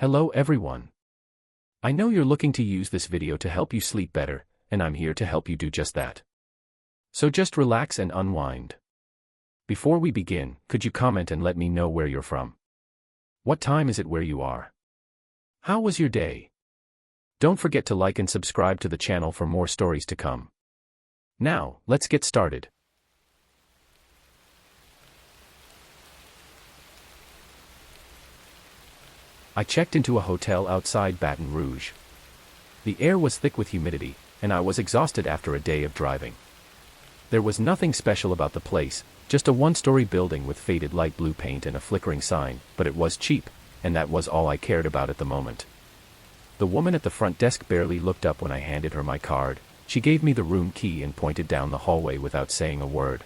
Hello everyone. I know you're looking to use this video to help you sleep better, and I'm here to help you do just that. So just relax and unwind. Before we begin, could you comment and let me know where you're from? What time is it where you are? How was your day? Don't forget to like and subscribe to the channel for more stories to come. Now, let's get started. I checked into a hotel outside Baton Rouge. The air was thick with humidity, and I was exhausted after a day of driving. There was nothing special about the place, just a one-story building with faded light blue paint and a flickering sign, but it was cheap, and that was all I cared about at the moment. The woman at the front desk barely looked up when I handed her my card. She gave me the room key and pointed down the hallway without saying a word.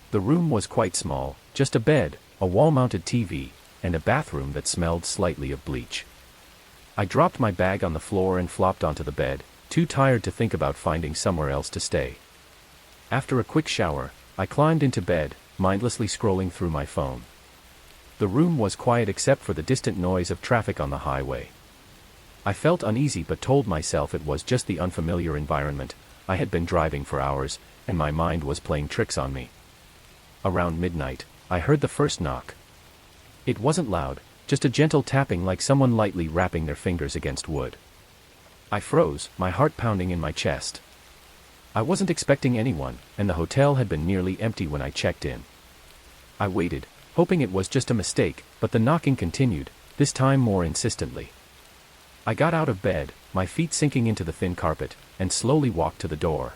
The room was quite small, just a bed, a wall-mounted TV, and a bathroom that smelled slightly of bleach. I dropped my bag on the floor and flopped onto the bed, too tired to think about finding somewhere else to stay. After a quick shower, I climbed into bed, mindlessly scrolling through my phone. The room was quiet except for the distant noise of traffic on the highway. I felt uneasy but told myself it was just the unfamiliar environment. I had been driving for hours, and my mind was playing tricks on me. Around midnight, I heard the first knock. It wasn't loud, just a gentle tapping like someone lightly rapping their fingers against wood. I froze, my heart pounding in my chest. I wasn't expecting anyone, and the hotel had been nearly empty when I checked in. I waited, hoping it was just a mistake, but the knocking continued, this time more insistently. I got out of bed, my feet sinking into the thin carpet, and slowly walked to the door.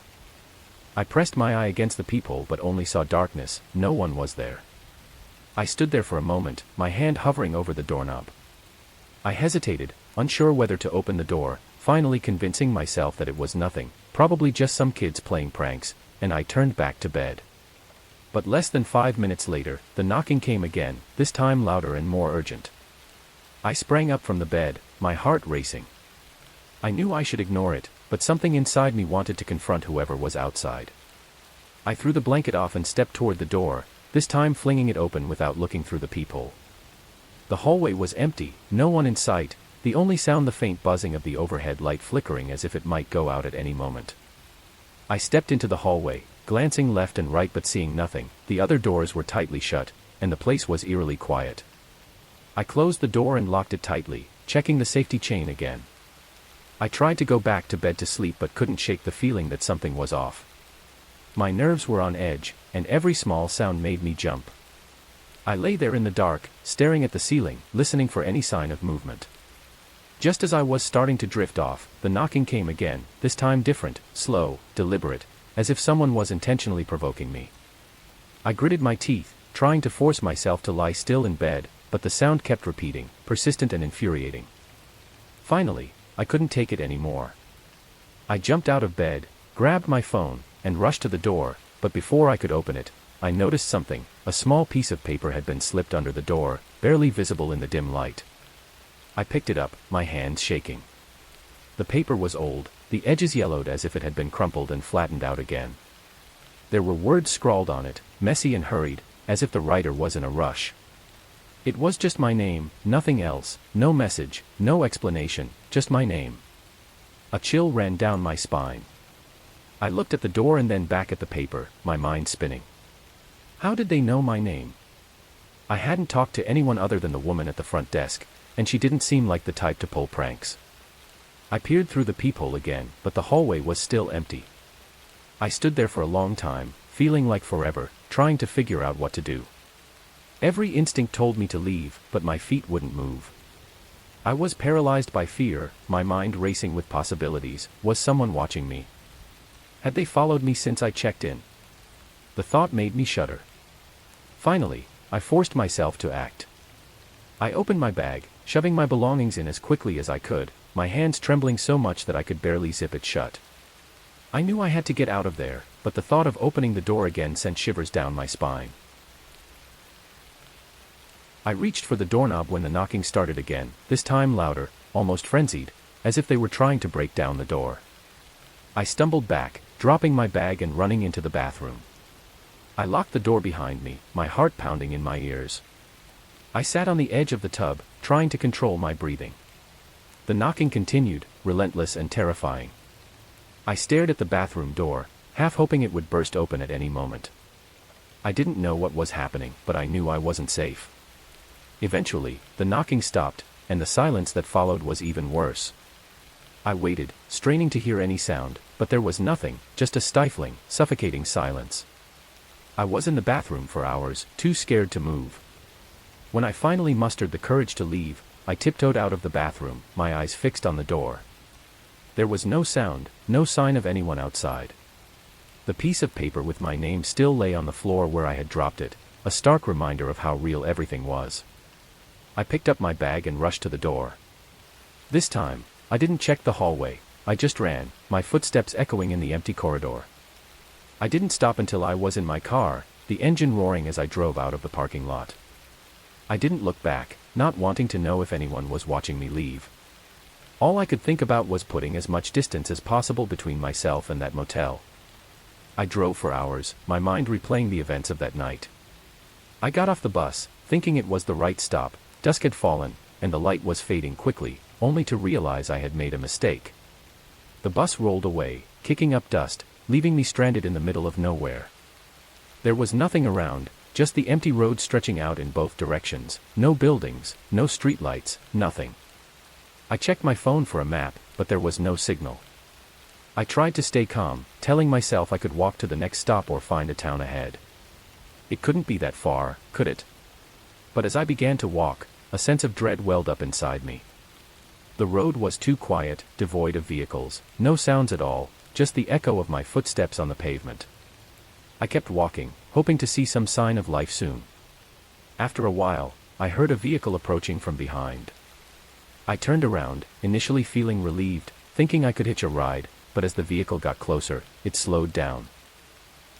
I pressed my eye against the peephole but only saw darkness. No one was there. I stood there for a moment, my hand hovering over the doorknob. I hesitated, unsure whether to open the door, finally convincing myself that it was nothing, probably just some kids playing pranks, and I turned back to bed. But less than 5 minutes later, the knocking came again, this time louder and more urgent. I sprang up from the bed, my heart racing. I knew I should ignore it, but something inside me wanted to confront whoever was outside. I threw the blanket off and stepped toward the door, this time flinging it open without looking through the peephole. The hallway was empty, no one in sight, the only sound the faint buzzing of the overhead light flickering as if it might go out at any moment. I stepped into the hallway, glancing left and right but seeing nothing. The other doors were tightly shut, and the place was eerily quiet. I closed the door and locked it tightly, checking the safety chain again. I tried to go back to bed to sleep but couldn't shake the feeling that something was off. My nerves were on edge, and every small sound made me jump. I lay there in the dark, staring at the ceiling, listening for any sign of movement. Just as I was starting to drift off, the knocking came again, this time different, slow, deliberate, as if someone was intentionally provoking me. I gritted my teeth, trying to force myself to lie still in bed, but the sound kept repeating, persistent and infuriating. Finally, I couldn't take it anymore. I jumped out of bed, grabbed my phone, and rushed to the door, but before I could open it, I noticed something. A small piece of paper had been slipped under the door, barely visible in the dim light. I picked it up, my hands shaking. The paper was old, the edges yellowed as if it had been crumpled and flattened out again. There were words scrawled on it, messy and hurried, as if the writer was in a rush. It was just my name, nothing else, no message, no explanation, just my name. A chill ran down my spine. I looked at the door and then back at the paper, my mind spinning. How did they know my name? I hadn't talked to anyone other than the woman at the front desk, and she didn't seem like the type to pull pranks. I peered through the peephole again, but the hallway was still empty. I stood there for a long time, feeling like forever, trying to figure out what to do. Every instinct told me to leave, but my feet wouldn't move. I was paralyzed by fear, my mind racing with possibilities. Was someone watching me? Had they followed me since I checked in? The thought made me shudder. Finally, I forced myself to act. I opened my bag, shoving my belongings in as quickly as I could, my hands trembling so much that I could barely zip it shut. I knew I had to get out of there, but the thought of opening the door again sent shivers down my spine. I reached for the doorknob when the knocking started again, this time louder, almost frenzied, as if they were trying to break down the door. I stumbled back, dropping my bag and running into the bathroom. I locked the door behind me, my heart pounding in my ears. I sat on the edge of the tub, trying to control my breathing. The knocking continued, relentless and terrifying. I stared at the bathroom door, half hoping it would burst open at any moment. I didn't know what was happening, but I knew I wasn't safe. Eventually, the knocking stopped, and the silence that followed was even worse. I waited, straining to hear any sound, but there was nothing, just a stifling, suffocating silence. I was in the bathroom for hours, too scared to move. When I finally mustered the courage to leave, I tiptoed out of the bathroom, my eyes fixed on the door. There was no sound, no sign of anyone outside. The piece of paper with my name still lay on the floor where I had dropped it, a stark reminder of how real everything was. I picked up my bag and rushed to the door. This time, I didn't check the hallway, I just ran, my footsteps echoing in the empty corridor. I didn't stop until I was in my car, the engine roaring as I drove out of the parking lot. I didn't look back, not wanting to know if anyone was watching me leave. All I could think about was putting as much distance as possible between myself and that motel. I drove for hours, my mind replaying the events of that night. I got off the bus, thinking it was the right stop. Dusk had fallen, and the light was fading quickly, only to realize I had made a mistake. The bus rolled away, kicking up dust, leaving me stranded in the middle of nowhere. There was nothing around, just the empty road stretching out in both directions, no buildings, no streetlights, nothing. I checked my phone for a map, but there was no signal. I tried to stay calm, telling myself I could walk to the next stop or find a town ahead. It couldn't be that far, could it? But as I began to walk, a sense of dread welled up inside me. The road was too quiet, devoid of vehicles, no sounds at all, just the echo of my footsteps on the pavement. I kept walking, hoping to see some sign of life soon. After a while, I heard a vehicle approaching from behind. I turned around, initially feeling relieved, thinking I could hitch a ride, but as the vehicle got closer, it slowed down.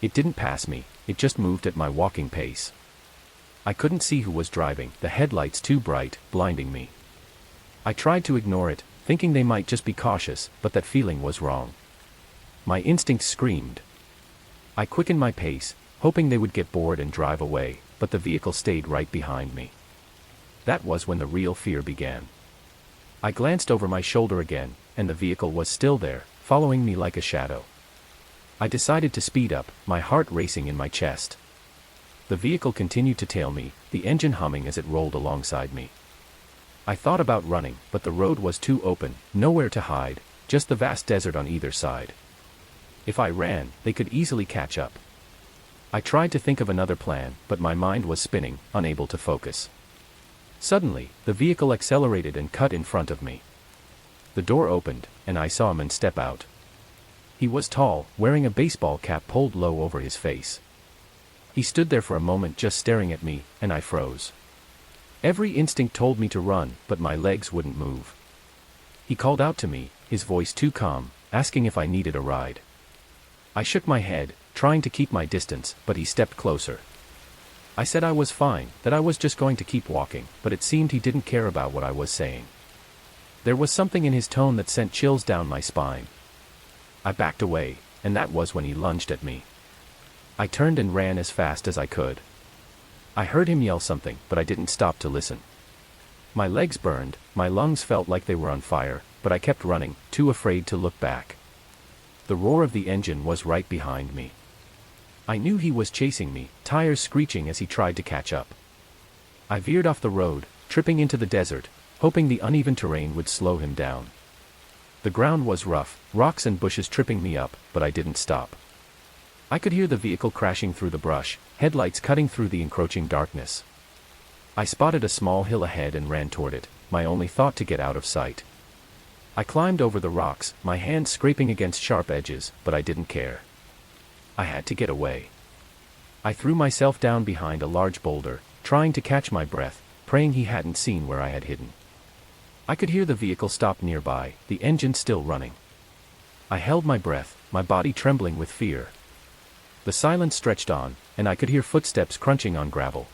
It didn't pass me, it just moved at my walking pace. I couldn't see who was driving, the headlights too bright, blinding me. I tried to ignore it, thinking they might just be cautious, but that feeling was wrong. My instincts screamed. I quickened my pace, hoping they would get bored and drive away, but the vehicle stayed right behind me. That was when the real fear began. I glanced over my shoulder again, and the vehicle was still there, following me like a shadow. I decided to speed up, my heart racing in my chest. The vehicle continued to tail me, the engine humming as it rolled alongside me. I thought about running, but the road was too open, nowhere to hide, just the vast desert on either side. If I ran, they could easily catch up. I tried to think of another plan, but my mind was spinning, unable to focus. Suddenly, the vehicle accelerated and cut in front of me. The door opened, and I saw a man step out. He was tall, wearing a baseball cap pulled low over his face. He stood there for a moment just staring at me, and I froze. Every instinct told me to run, but my legs wouldn't move. He called out to me, his voice too calm, asking if I needed a ride. I shook my head, trying to keep my distance, but he stepped closer. I said I was fine, that I was just going to keep walking, but it seemed he didn't care about what I was saying. There was something in his tone that sent chills down my spine. I backed away, and that was when he lunged at me. I turned and ran as fast as I could. I heard him yell something, but I didn't stop to listen. My legs burned, my lungs felt like they were on fire, but I kept running, too afraid to look back. The roar of the engine was right behind me. I knew he was chasing me, tires screeching as he tried to catch up. I veered off the road, tripping into the desert, hoping the uneven terrain would slow him down. The ground was rough, rocks and bushes tripping me up, but I didn't stop. I could hear the vehicle crashing through the brush, headlights cutting through the encroaching darkness. I spotted a small hill ahead and ran toward it, my only thought to get out of sight. I climbed over the rocks, my hands scraping against sharp edges, but I didn't care. I had to get away. I threw myself down behind a large boulder, trying to catch my breath, praying he hadn't seen where I had hidden. I could hear the vehicle stop nearby, the engine still running. I held my breath, my body trembling with fear. The silence stretched on, and I could hear footsteps crunching on gravel.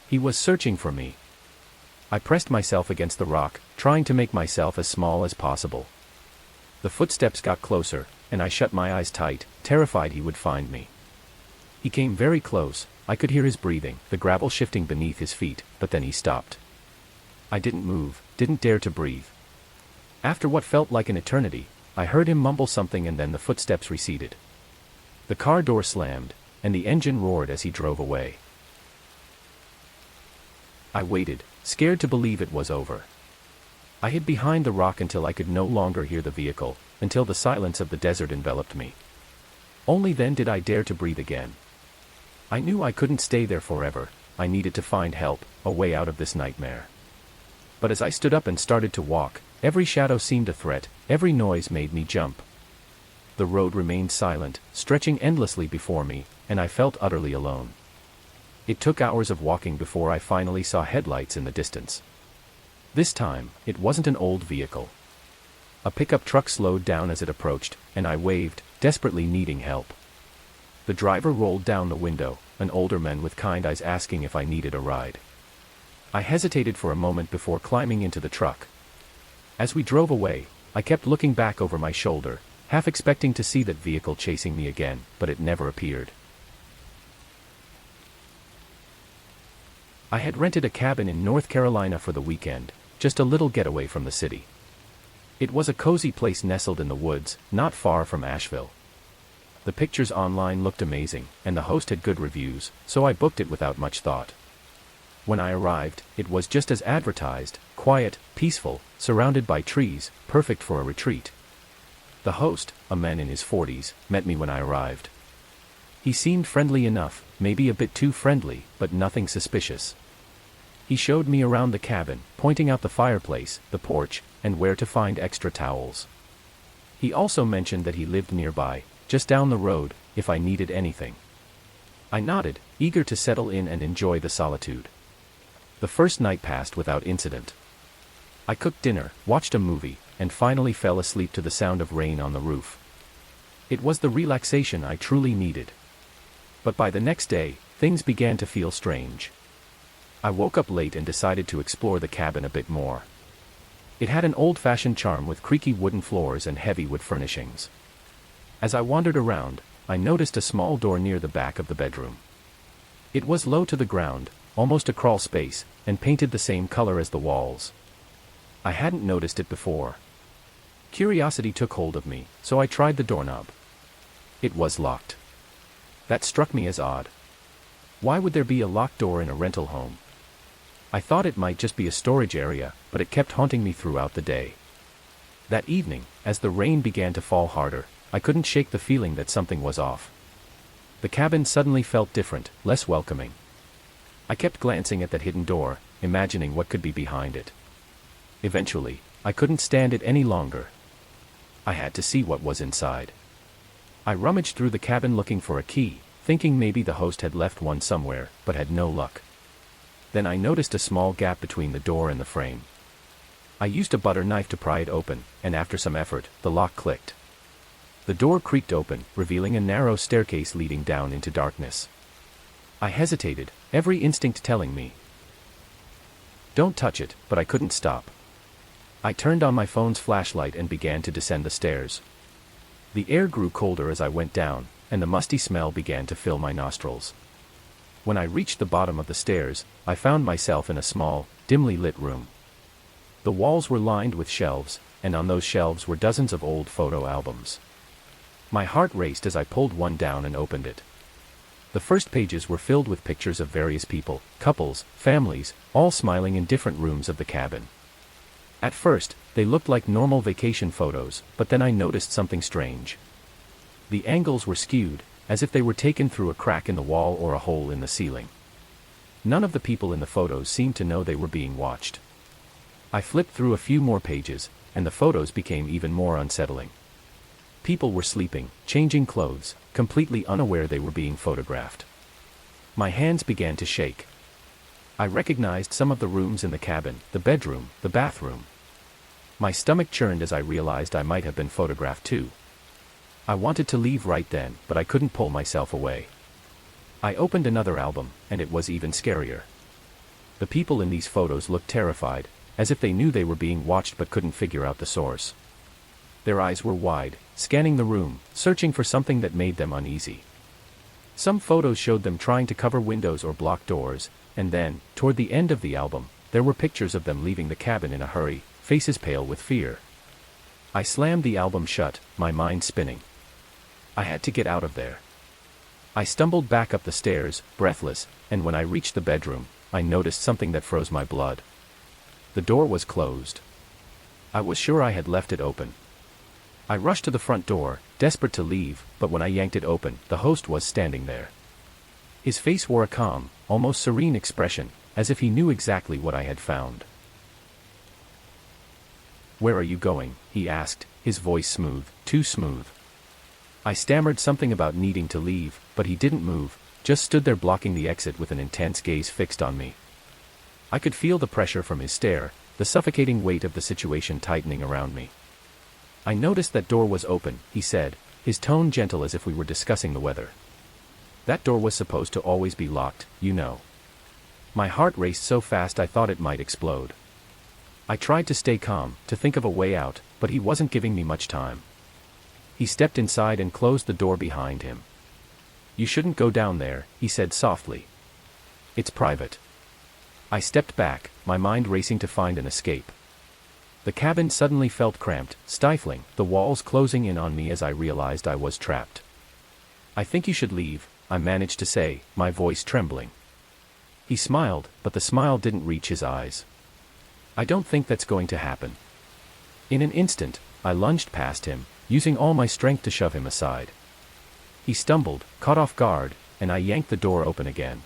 He was searching for me. I pressed myself against the rock, trying to make myself as small as possible. The footsteps got closer, and I shut my eyes tight, terrified he would find me. He came very close, I could hear his breathing, the gravel shifting beneath his feet, but then he stopped. I didn't move, didn't dare to breathe. After what felt like an eternity, I heard him mumble something and then the footsteps receded. The car door slammed, and the engine roared as he drove away. I waited, scared to believe it was over. I hid behind the rock until I could no longer hear the vehicle, until the silence of the desert enveloped me. Only then did I dare to breathe again. I knew I couldn't stay there forever, I needed to find help, a way out of this nightmare. But as I stood up and started to walk, every shadow seemed a threat, every noise made me jump. The road remained silent, stretching endlessly before me, and I felt utterly alone. It took hours of walking before I finally saw headlights in the distance. This time, it wasn't an old vehicle. A pickup truck slowed down as it approached, and I waved, desperately needing help. The driver rolled down the window, an older man with kind eyes asking if I needed a ride. I hesitated for a moment before climbing into the truck. As we drove away, I kept looking back over my shoulder, half expecting to see that vehicle chasing me again, but it never appeared. I had rented a cabin in North Carolina for the weekend, just a little getaway from the city. It was a cozy place nestled in the woods, not far from Asheville. The pictures online looked amazing, and the host had good reviews, so I booked it without much thought. When I arrived, it was just as advertised, quiet, peaceful, surrounded by trees, perfect for a retreat. The host, a man in his 40s, met me when I arrived. He seemed friendly enough, maybe a bit too friendly, but nothing suspicious. He showed me around the cabin, pointing out the fireplace, the porch, and where to find extra towels. He also mentioned that he lived nearby, just down the road, if I needed anything. I nodded, eager to settle in and enjoy the solitude. The first night passed without incident. I cooked dinner, watched a movie, and finally fell asleep to the sound of rain on the roof. It was the relaxation I truly needed. But by the next day, things began to feel strange. I woke up late and decided to explore the cabin a bit more. It had an old-fashioned charm with creaky wooden floors and heavy wood furnishings. As I wandered around, I noticed a small door near the back of the bedroom. It was low to the ground, almost a crawl space, and painted the same color as the walls. I hadn't noticed it before. Curiosity took hold of me, so I tried the doorknob. It was locked. That struck me as odd. Why would there be a locked door in a rental home? I thought it might just be a storage area, but it kept haunting me throughout the day. That evening, as the rain began to fall harder, I couldn't shake the feeling that something was off. The cabin suddenly felt different, less welcoming. I kept glancing at that hidden door, imagining what could be behind it. Eventually, I couldn't stand it any longer. I had to see what was inside. I rummaged through the cabin looking for a key, thinking maybe the host had left one somewhere, but had no luck. Then I noticed a small gap between the door and the frame. I used a butter knife to pry it open, and after some effort, the lock clicked. The door creaked open, revealing a narrow staircase leading down into darkness. I hesitated, every instinct telling me, "Don't touch it," but I couldn't stop. I turned on my phone's flashlight and began to descend the stairs. The air grew colder as I went down, and the musty smell began to fill my nostrils. When I reached the bottom of the stairs, I found myself in a small, dimly lit room. The walls were lined with shelves, and on those shelves were dozens of old photo albums. My heart raced as I pulled one down and opened it. The first pages were filled with pictures of various people, couples, families, all smiling in different rooms of the cabin. At first, they looked like normal vacation photos, but then I noticed something strange. The angles were skewed, as if they were taken through a crack in the wall or a hole in the ceiling. None of the people in the photos seemed to know they were being watched. I flipped through a few more pages, and the photos became even more unsettling. People were sleeping, changing clothes, completely unaware they were being photographed. My hands began to shake. I recognized some of the rooms in the cabin, the bedroom, the bathroom. My stomach churned as I realized I might have been photographed too. I wanted to leave right then, but I couldn't pull myself away. I opened another album, and it was even scarier. The people in these photos looked terrified, as if they knew they were being watched but couldn't figure out the source. Their eyes were wide, scanning the room, searching for something that made them uneasy. Some photos showed them trying to cover windows or block doors, and then, toward the end of the album, there were pictures of them leaving the cabin in a hurry, faces pale with fear. I slammed the album shut, my mind spinning. I had to get out of there. I stumbled back up the stairs, breathless, and when I reached the bedroom, I noticed something that froze my blood. The door was closed. I was sure I had left it open. I rushed to the front door, desperate to leave, but when I yanked it open, the host was standing there. His face wore a calm, almost serene expression, as if he knew exactly what I had found. "Where are you going?" he asked, his voice smooth, too smooth. I stammered something about needing to leave, but he didn't move, just stood there blocking the exit with an intense gaze fixed on me. I could feel the pressure from his stare, the suffocating weight of the situation tightening around me. "I noticed that door was open," he said, his tone gentle as if we were discussing the weather. "That door was supposed to always be locked, you know." My heart raced so fast I thought it might explode. I tried to stay calm, to think of a way out, but he wasn't giving me much time. He stepped inside and closed the door behind him. "You shouldn't go down there," he said softly. "It's private." I stepped back, my mind racing to find an escape. The cabin suddenly felt cramped, stifling, the walls closing in on me as I realized I was trapped. "I think you should leave," I managed to say, my voice trembling. He smiled, but the smile didn't reach his eyes. "I don't think that's going to happen." In an instant, I lunged past him, using all my strength to shove him aside. He stumbled, caught off guard, and I yanked the door open again.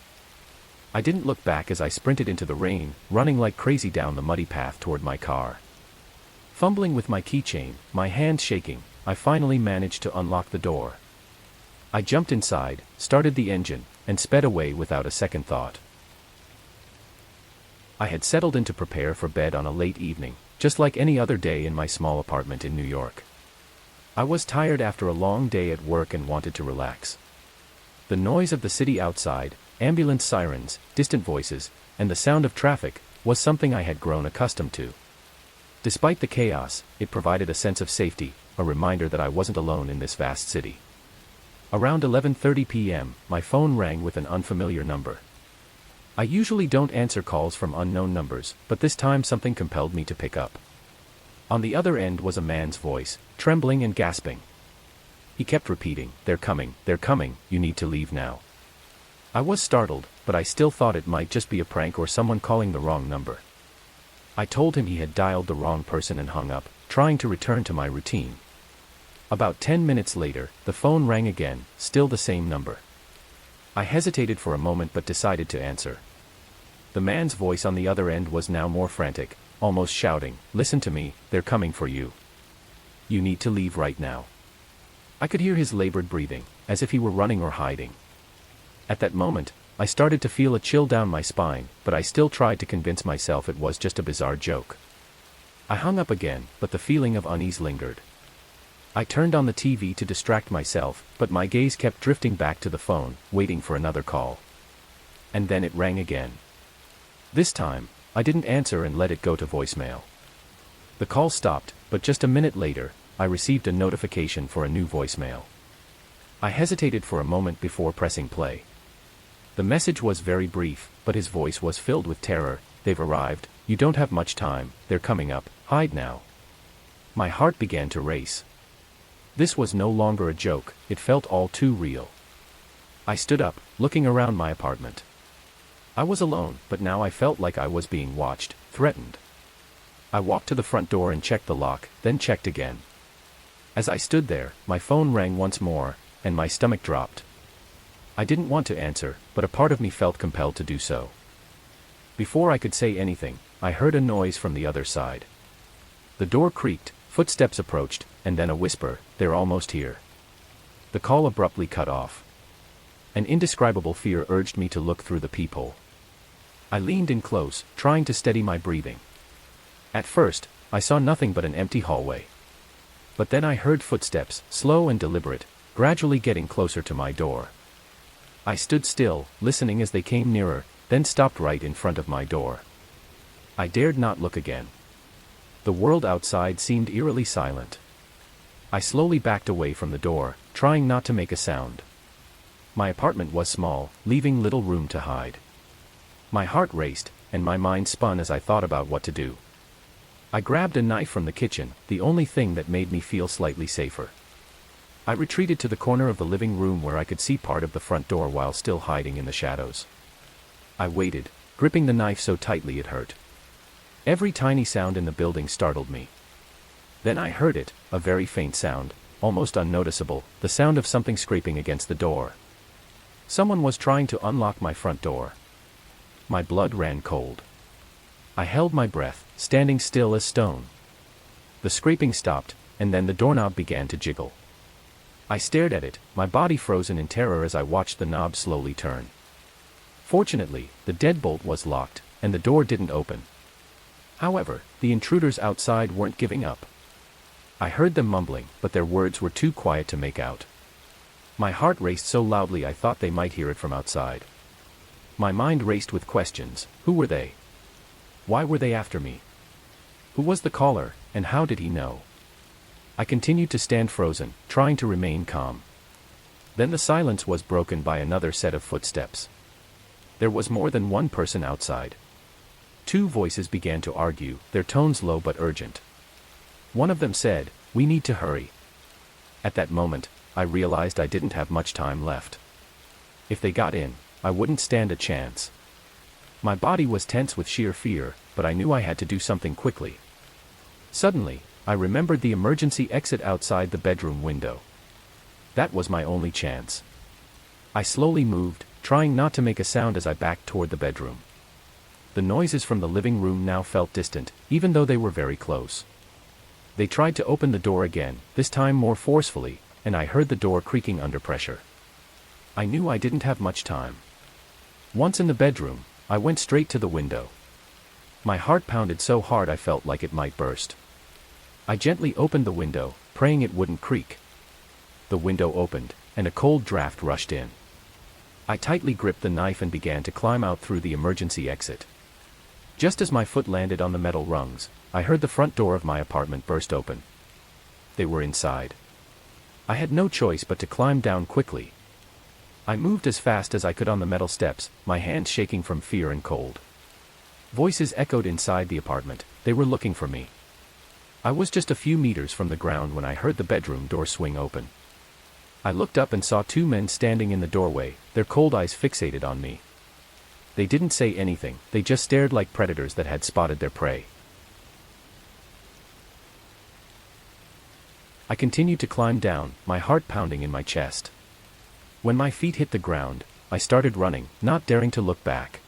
I didn't look back as I sprinted into the rain, running like crazy down the muddy path toward my car. Fumbling with my keychain, my hands shaking, I finally managed to unlock the door. I jumped inside, started the engine, and sped away without a second thought. I had settled in to prepare for bed on a late evening, just like any other day in my small apartment in New York. I was tired after a long day at work and wanted to relax. The noise of the city outside, ambulance sirens, distant voices, and the sound of traffic, was something I had grown accustomed to. Despite the chaos, it provided a sense of safety, a reminder that I wasn't alone in this vast city. Around 11:30 p.m., my phone rang with an unfamiliar number. I usually don't answer calls from unknown numbers, but this time something compelled me to pick up. On the other end was a man's voice, trembling and gasping. He kept repeating, they're coming, you need to leave now." I was startled, but I still thought it might just be a prank or someone calling the wrong number. I told him he had dialed the wrong person and hung up, trying to return to my routine. About 10 minutes later, the phone rang again, still the same number. I hesitated for a moment but decided to answer. The man's voice on the other end was now more frantic, almost shouting, "Listen to me, they're coming for you. You need to leave right now." I could hear his labored breathing, as if he were running or hiding. At that moment, I started to feel a chill down my spine, but I still tried to convince myself it was just a bizarre joke. I hung up again, but the feeling of unease lingered. I turned on the TV to distract myself, but my gaze kept drifting back to the phone, waiting for another call. And then it rang again. This time, I didn't answer and let it go to voicemail. The call stopped, but just a minute later, I received a notification for a new voicemail. I hesitated for a moment before pressing play. The message was very brief, but his voice was filled with terror. "They've arrived, you don't have much time, they're coming up, hide now." My heart began to race. This was no longer a joke, it felt all too real. I stood up, looking around my apartment. I was alone, but now I felt like I was being watched, threatened. I walked to the front door and checked the lock, then checked again. As I stood there, my phone rang once more, and my stomach dropped. I didn't want to answer, but a part of me felt compelled to do so. Before I could say anything, I heard a noise from the other side. The door creaked, footsteps approached, and then a whisper, "They're almost here." The call abruptly cut off. An indescribable fear urged me to look through the peephole. I leaned in close, trying to steady my breathing. At first, I saw nothing but an empty hallway. But then I heard footsteps, slow and deliberate, gradually getting closer to my door. I stood still, listening as they came nearer, then stopped right in front of my door. I dared not look again. The world outside seemed eerily silent. I slowly backed away from the door, trying not to make a sound. My apartment was small, leaving little room to hide. My heart raced, and my mind spun as I thought about what to do. I grabbed a knife from the kitchen, the only thing that made me feel slightly safer. I retreated to the corner of the living room where I could see part of the front door while still hiding in the shadows. I waited, gripping the knife so tightly it hurt. Every tiny sound in the building startled me. Then I heard it, a very faint sound, almost unnoticeable, the sound of something scraping against the door. Someone was trying to unlock my front door. My blood ran cold. I held my breath, standing still as stone. The scraping stopped, and then the doorknob began to jiggle. I stared at it, my body frozen in terror as I watched the knob slowly turn. Fortunately, the deadbolt was locked, and the door didn't open. However, the intruders outside weren't giving up. I heard them mumbling, but their words were too quiet to make out. My heart raced so loudly I thought they might hear it from outside. My mind raced with questions. Who were they? Why were they after me? Who was the caller, and how did he know? I continued to stand frozen, trying to remain calm. Then the silence was broken by another set of footsteps. There was more than one person outside. Two voices began to argue, their tones low but urgent. One of them said, "We need to hurry." At that moment, I realized I didn't have much time left. If they got in, I wouldn't stand a chance. My body was tense with sheer fear, but I knew I had to do something quickly. Suddenly, I remembered the emergency exit outside the bedroom window. That was my only chance. I slowly moved, trying not to make a sound as I backed toward the bedroom. The noises from the living room now felt distant, even though they were very close. They tried to open the door again, this time more forcefully, and I heard the door creaking under pressure. I knew I didn't have much time. Once in the bedroom, I went straight to the window. My heart pounded so hard I felt like it might burst. I gently opened the window, praying it wouldn't creak. The window opened, and a cold draft rushed in. I tightly gripped the knife and began to climb out through the emergency exit. Just as my foot landed on the metal rungs, I heard the front door of my apartment burst open. They were inside. I had no choice but to climb down quickly. I moved as fast as I could on the metal steps, my hands shaking from fear and cold. Voices echoed inside the apartment, they were looking for me. I was just a few meters from the ground when I heard the bedroom door swing open. I looked up and saw two men standing in the doorway, their cold eyes fixated on me. They didn't say anything, they just stared like predators that had spotted their prey. I continued to climb down, my heart pounding in my chest. When my feet hit the ground, I started running, not daring to look back.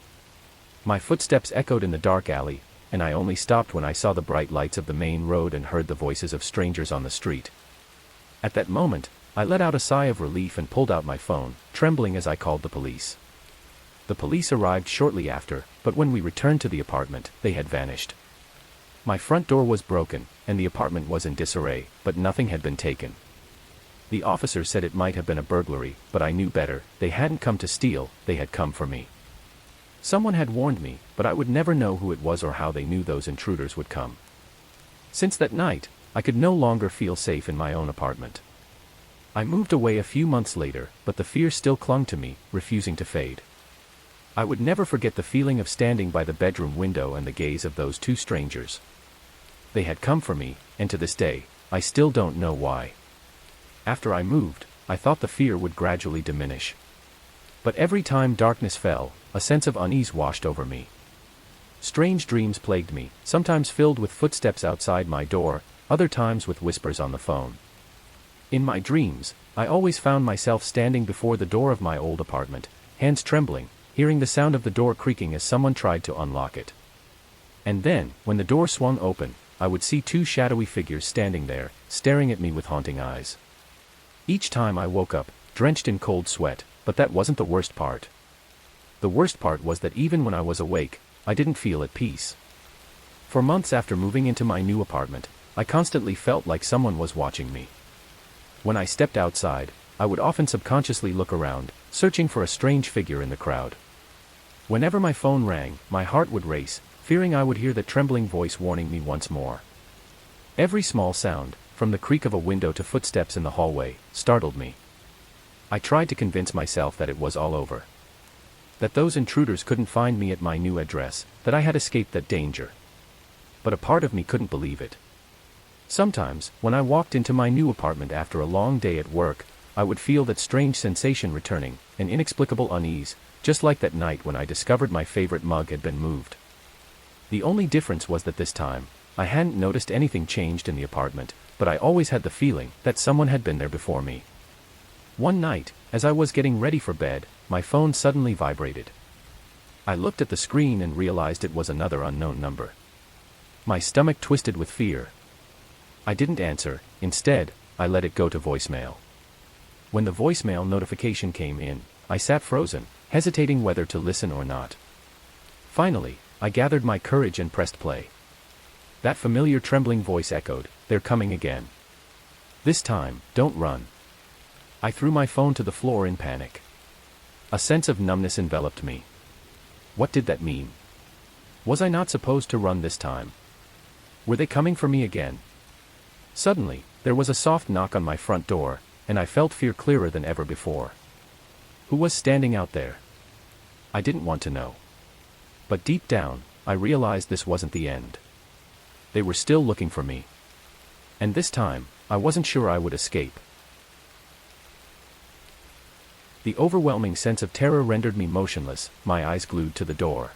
My footsteps echoed in the dark alley, and I only stopped when I saw the bright lights of the main road and heard the voices of strangers on the street. At that moment, I let out a sigh of relief and pulled out my phone, trembling as I called the police. The police arrived shortly after, but when we returned to the apartment, they had vanished. My front door was broken, and the apartment was in disarray, but nothing had been taken. The officer said it might have been a burglary, but I knew better, they hadn't come to steal, they had come for me. Someone had warned me, but I would never know who it was or how they knew those intruders would come. Since that night, I could no longer feel safe in my own apartment. I moved away a few months later, but the fear still clung to me, refusing to fade. I would never forget the feeling of standing by the bedroom window and the gaze of those two strangers. They had come for me, and to this day, I still don't know why. After I moved, I thought the fear would gradually diminish. But every time darkness fell, a sense of unease washed over me. Strange dreams plagued me, sometimes filled with footsteps outside my door, other times with whispers on the phone. In my dreams, I always found myself standing before the door of my old apartment, hands trembling, hearing the sound of the door creaking as someone tried to unlock it. And then, when the door swung open, I would see two shadowy figures standing there, staring at me with haunting eyes. Each time I woke up, drenched in cold sweat, but that wasn't the worst part. The worst part was that even when I was awake, I didn't feel at peace. For months after moving into my new apartment, I constantly felt like someone was watching me. When I stepped outside, I would often subconsciously look around, searching for a strange figure in the crowd. Whenever my phone rang, my heart would race, fearing I would hear that trembling voice warning me once more. Every small sound, from the creak of a window to footsteps in the hallway, startled me. I tried to convince myself that it was all over. That those intruders couldn't find me at my new address, that I had escaped that danger. But a part of me couldn't believe it. Sometimes, when I walked into my new apartment after a long day at work, I would feel that strange sensation returning, an inexplicable unease, just like that night when I discovered my favorite mug had been moved. The only difference was that this time, I hadn't noticed anything changed in the apartment, but I always had the feeling that someone had been there before me. One night, as I was getting ready for bed, my phone suddenly vibrated. I looked at the screen and realized it was another unknown number. My stomach twisted with fear. I didn't answer. Instead, I let it go to voicemail. When the voicemail notification came in, I sat frozen, hesitating whether to listen or not. Finally, I gathered my courage and pressed play. That familiar trembling voice echoed, "They're coming again. This time, don't run." I threw my phone to the floor in panic. A sense of numbness enveloped me. What did that mean? Was I not supposed to run this time? Were they coming for me again? Suddenly, there was a soft knock on my front door, and I felt fear clearer than ever before. Who was standing out there? I didn't want to know. But deep down, I realized this wasn't the end. They were still looking for me. And this time, I wasn't sure I would escape. The overwhelming sense of terror rendered me motionless, my eyes glued to the door.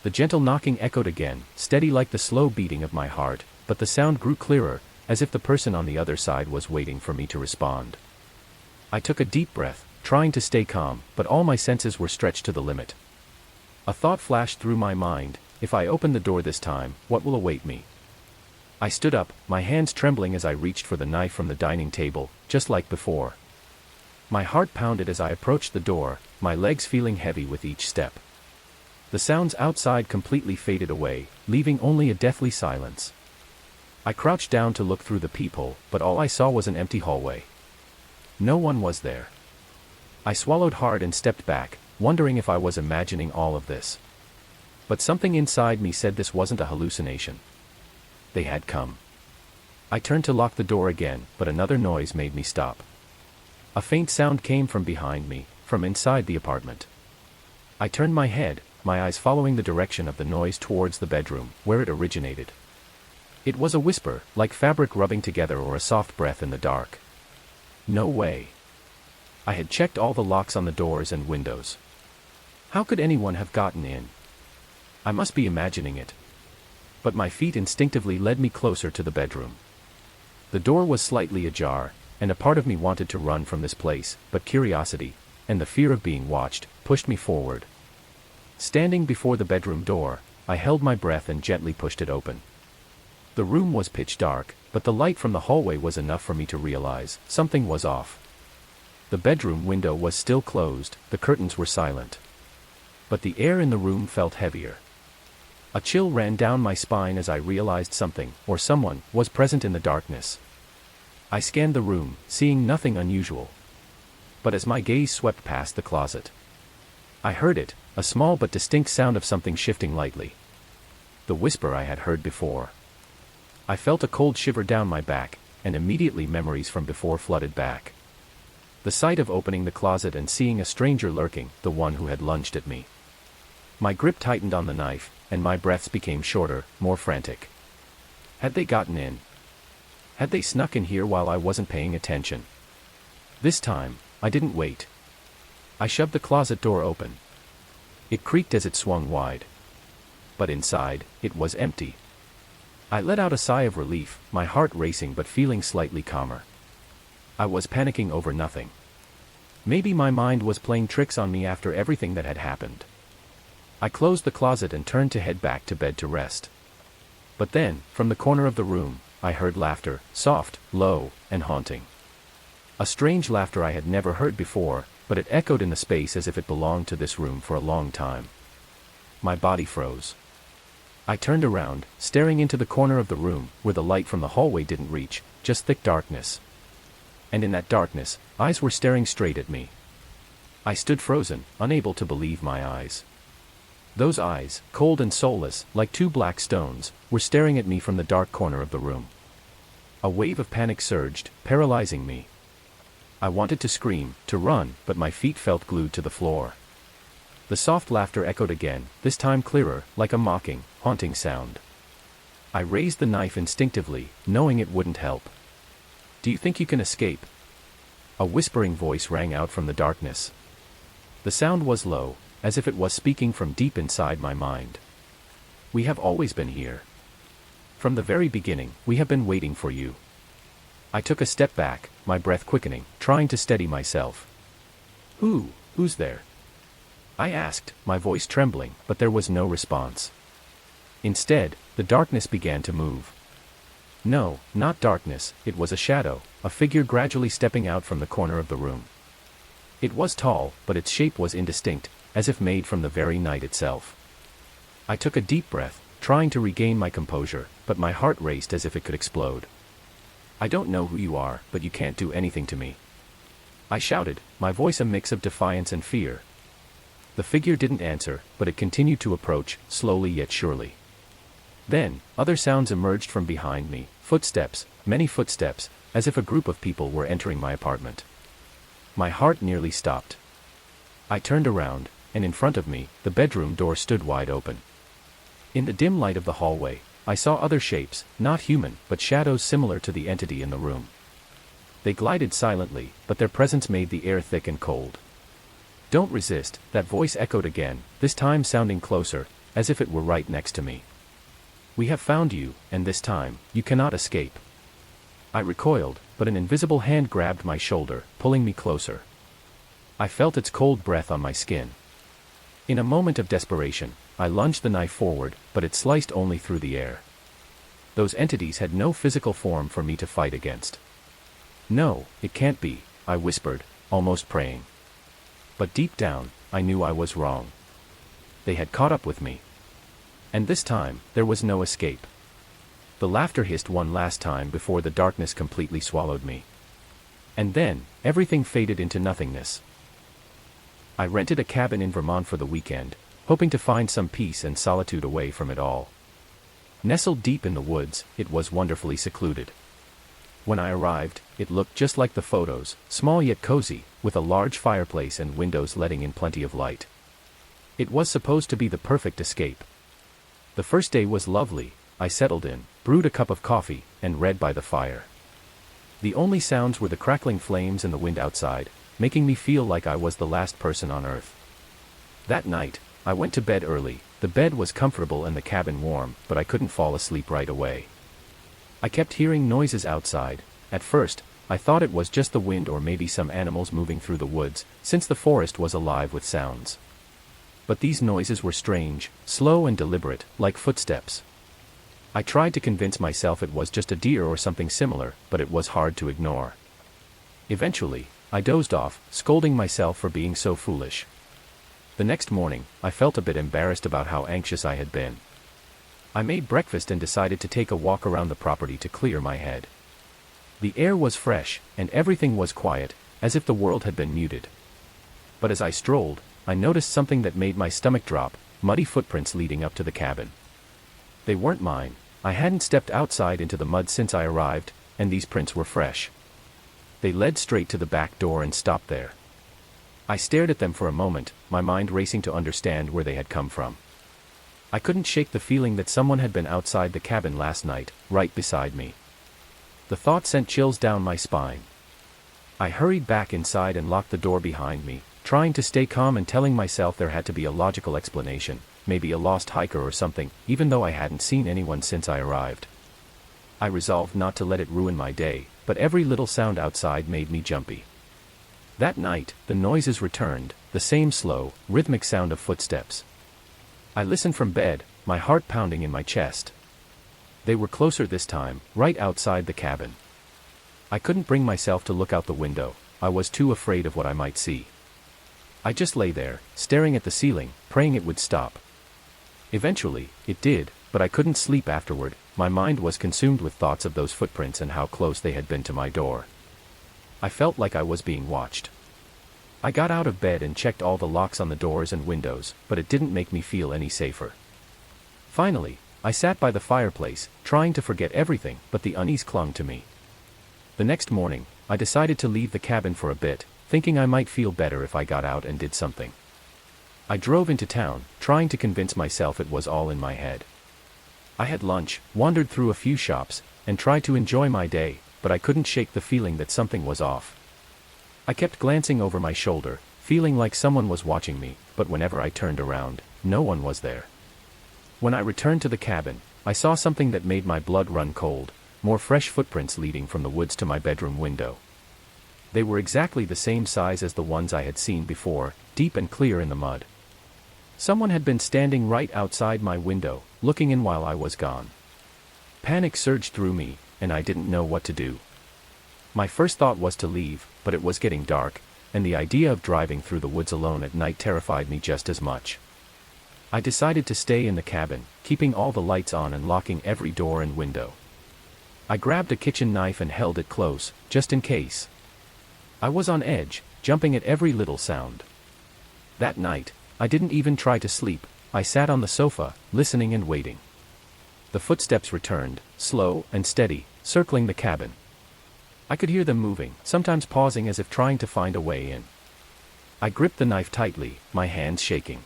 The gentle knocking echoed again, steady like the slow beating of my heart, but the sound grew clearer, as if the person on the other side was waiting for me to respond. I took a deep breath, trying to stay calm, but all my senses were stretched to the limit. A thought flashed through my mind: if I open the door this time, what will await me? I stood up, my hands trembling as I reached for the knife from the dining table, just like before. My heart pounded as I approached the door, my legs feeling heavy with each step. The sounds outside completely faded away, leaving only a deathly silence. I crouched down to look through the peephole, but all I saw was an empty hallway. No one was there. I swallowed hard and stepped back, wondering if I was imagining all of this. But something inside me said this wasn't a hallucination. They had come. I turned to lock the door again, but another noise made me stop. A faint sound came from behind me, from inside the apartment. I turned my head, my eyes following the direction of the noise towards the bedroom, where it originated. It was a whisper, like fabric rubbing together or a soft breath in the dark. No way. I had checked all the locks on the doors and windows. How could anyone have gotten in? I must be imagining it. But my feet instinctively led me closer to the bedroom. The door was slightly ajar, and a part of me wanted to run from this place, but curiosity, and the fear of being watched, pushed me forward. Standing before the bedroom door, I held my breath and gently pushed it open. The room was pitch dark, but the light from the hallway was enough for me to realize something was off. The bedroom window was still closed, the curtains were silent. But the air in the room felt heavier. A chill ran down my spine as I realized something, or someone, was present in the darkness. I scanned the room, seeing nothing unusual. But as my gaze swept past the closet, I heard it, a small but distinct sound of something shifting lightly. The whisper I had heard before. I felt a cold shiver down my back, and immediately memories from before flooded back. The sight of opening the closet and seeing a stranger lurking, the one who had lunged at me. My grip tightened on the knife, and my breaths became shorter, more frantic. Had they gotten in? Had they snuck in here while I wasn't paying attention? This time, I didn't wait. I shoved the closet door open. It creaked as it swung wide. But inside, it was empty. I let out a sigh of relief, my heart racing but feeling slightly calmer. I was panicking over nothing. Maybe my mind was playing tricks on me after everything that had happened. I closed the closet and turned to head back to bed to rest. But then, from the corner of the room, I heard laughter, soft, low, and haunting. A strange laughter I had never heard before, but it echoed in the space as if it belonged to this room for a long time. My body froze. I turned around, staring into the corner of the room, where the light from the hallway didn't reach, just thick darkness. And in that darkness, eyes were staring straight at me. I stood frozen, unable to believe my eyes. Those eyes, cold and soulless, like two black stones, were staring at me from the dark corner of the room. A wave of panic surged, paralyzing me. I wanted to scream, to run, but my feet felt glued to the floor. The soft laughter echoed again, this time clearer, like a mocking, haunting sound. I raised the knife instinctively, knowing it wouldn't help. "Do you think you can escape?" A whispering voice rang out from the darkness. The sound was low, as if it was speaking from deep inside my mind. "We have always been here. From the very beginning, we have been waiting for you." I took a step back, my breath quickening, trying to steady myself. Who's there?" I asked, my voice trembling, but there was no response. Instead, the darkness began to move. No, not darkness, it was a shadow, a figure gradually stepping out from the corner of the room. It was tall, but its shape was indistinct, as if made from the very night itself. I took a deep breath, trying to regain my composure, but my heart raced as if it could explode. "I don't know who you are, but you can't do anything to me," I shouted, my voice a mix of defiance and fear. The figure didn't answer, but it continued to approach, slowly yet surely. Then, other sounds emerged from behind me, footsteps, many footsteps, as if a group of people were entering my apartment. My heart nearly stopped. I turned around, and in front of me, the bedroom door stood wide open. In the dim light of the hallway, I saw other shapes, not human, but shadows similar to the entity in the room. They glided silently, but their presence made the air thick and cold. "Don't resist," that voice echoed again, this time sounding closer, as if it were right next to me. "We have found you, and this time, you cannot escape." I recoiled, but an invisible hand grabbed my shoulder, pulling me closer. I felt its cold breath on my skin. In a moment of desperation, I lunged the knife forward, but it sliced only through the air. Those entities had no physical form for me to fight against. "No, it can't be," I whispered, almost praying. But deep down, I knew I was wrong. They had caught up with me. And this time, there was no escape. The laughter hissed one last time before the darkness completely swallowed me. And then, everything faded into nothingness. I rented a cabin in Vermont for the weekend, hoping to find some peace and solitude away from it all. Nestled deep in the woods, it was wonderfully secluded. When I arrived, it looked just like the photos, small yet cozy, with a large fireplace and windows letting in plenty of light. It was supposed to be the perfect escape. The first day was lovely. I settled in, brewed a cup of coffee, and read by the fire. The only sounds were the crackling flames and the wind outside, making me feel like I was the last person on earth. That night, I went to bed early. The bed was comfortable and the cabin warm, but I couldn't fall asleep right away. I kept hearing noises outside. At first, I thought it was just the wind or maybe some animals moving through the woods, since the forest was alive with sounds. But these noises were strange, slow and deliberate, like footsteps. I tried to convince myself it was just a deer or something similar, but it was hard to ignore. Eventually, I dozed off, scolding myself for being so foolish. The next morning, I felt a bit embarrassed about how anxious I had been. I made breakfast and decided to take a walk around the property to clear my head. The air was fresh, and everything was quiet, as if the world had been muted. But as I strolled, I noticed something that made my stomach drop: muddy footprints leading up to the cabin. They weren't mine. I hadn't stepped outside into the mud since I arrived, and these prints were fresh. They led straight to the back door and stopped there. I stared at them for a moment, my mind racing to understand where they had come from. I couldn't shake the feeling that someone had been outside the cabin last night, right beside me. The thought sent chills down my spine. I hurried back inside and locked the door behind me, trying to stay calm and telling myself there had to be a logical explanation, maybe a lost hiker or something, even though I hadn't seen anyone since I arrived. I resolved not to let it ruin my day, but every little sound outside made me jumpy. That night, the noises returned, the same slow, rhythmic sound of footsteps. I listened from bed, my heart pounding in my chest. They were closer this time, right outside the cabin. I couldn't bring myself to look out the window. I was too afraid of what I might see. I just lay there, staring at the ceiling, praying it would stop. Eventually, it did, but I couldn't sleep afterward. My mind was consumed with thoughts of those footprints and how close they had been to my door. I felt like I was being watched. I got out of bed and checked all the locks on the doors and windows, but it didn't make me feel any safer. Finally, I sat by the fireplace, trying to forget everything, but the unease clung to me. The next morning, I decided to leave the cabin for a bit, thinking I might feel better if I got out and did something. I drove into town, trying to convince myself it was all in my head. I had lunch, wandered through a few shops, and tried to enjoy my day, but I couldn't shake the feeling that something was off. I kept glancing over my shoulder, feeling like someone was watching me, but whenever I turned around, no one was there. When I returned to the cabin, I saw something that made my blood run cold, more fresh footprints leading from the woods to my bedroom window. They were exactly the same size as the ones I had seen before, deep and clear in the mud. Someone had been standing right outside my window, looking in while I was gone. Panic surged through me, and I didn't know what to do. My first thought was to leave, but it was getting dark, and the idea of driving through the woods alone at night terrified me just as much. I decided to stay in the cabin, keeping all the lights on and locking every door and window. I grabbed a kitchen knife and held it close, just in case. I was on edge, jumping at every little sound. That night, I didn't even try to sleep. I sat on the sofa, listening and waiting. The footsteps returned, slow and steady, circling the cabin. I could hear them moving, sometimes pausing as if trying to find a way in. I gripped the knife tightly, my hands shaking.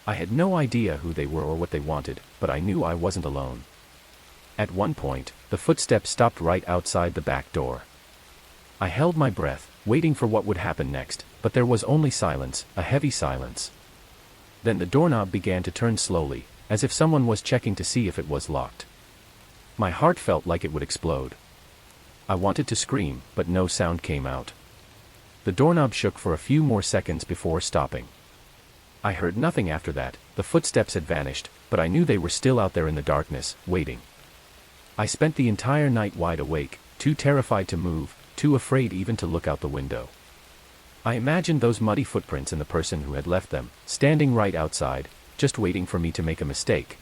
I had no idea who they were or what they wanted, but I knew I wasn't alone. At one point, the footsteps stopped right outside the back door. I held my breath, waiting for what would happen next, but there was only silence, a heavy silence. Then the doorknob began to turn slowly, as if someone was checking to see if it was locked. My heart felt like it would explode. I wanted to scream, but no sound came out. The doorknob shook for a few more seconds before stopping. I heard nothing after that. The footsteps had vanished, but I knew they were still out there in the darkness, waiting. I spent the entire night wide awake, too terrified to move, too afraid even to look out the window. I imagined those muddy footprints and the person who had left them, standing right outside, just waiting for me to make a mistake.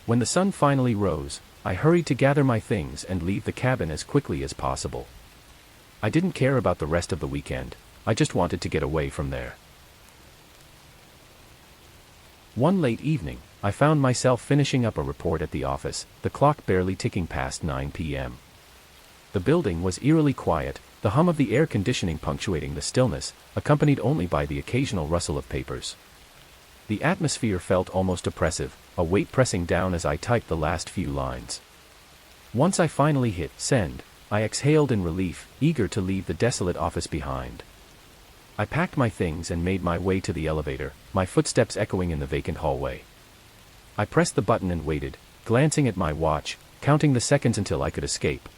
When the sun finally rose, I hurried to gather my things and leave the cabin as quickly as possible. I didn't care about the rest of the weekend, I just wanted to get away from there. One late evening, I found myself finishing up a report at the office, the clock barely ticking past 9 p.m. The building was eerily quiet, the hum of the air conditioning punctuating the stillness, accompanied only by the occasional rustle of papers. The atmosphere felt almost oppressive, a weight pressing down as I typed the last few lines. Once I finally hit send, I exhaled in relief, eager to leave the desolate office behind. I packed my things and made my way to the elevator, my footsteps echoing in the vacant hallway. I pressed the button and waited, glancing at my watch, counting the seconds until I could escape.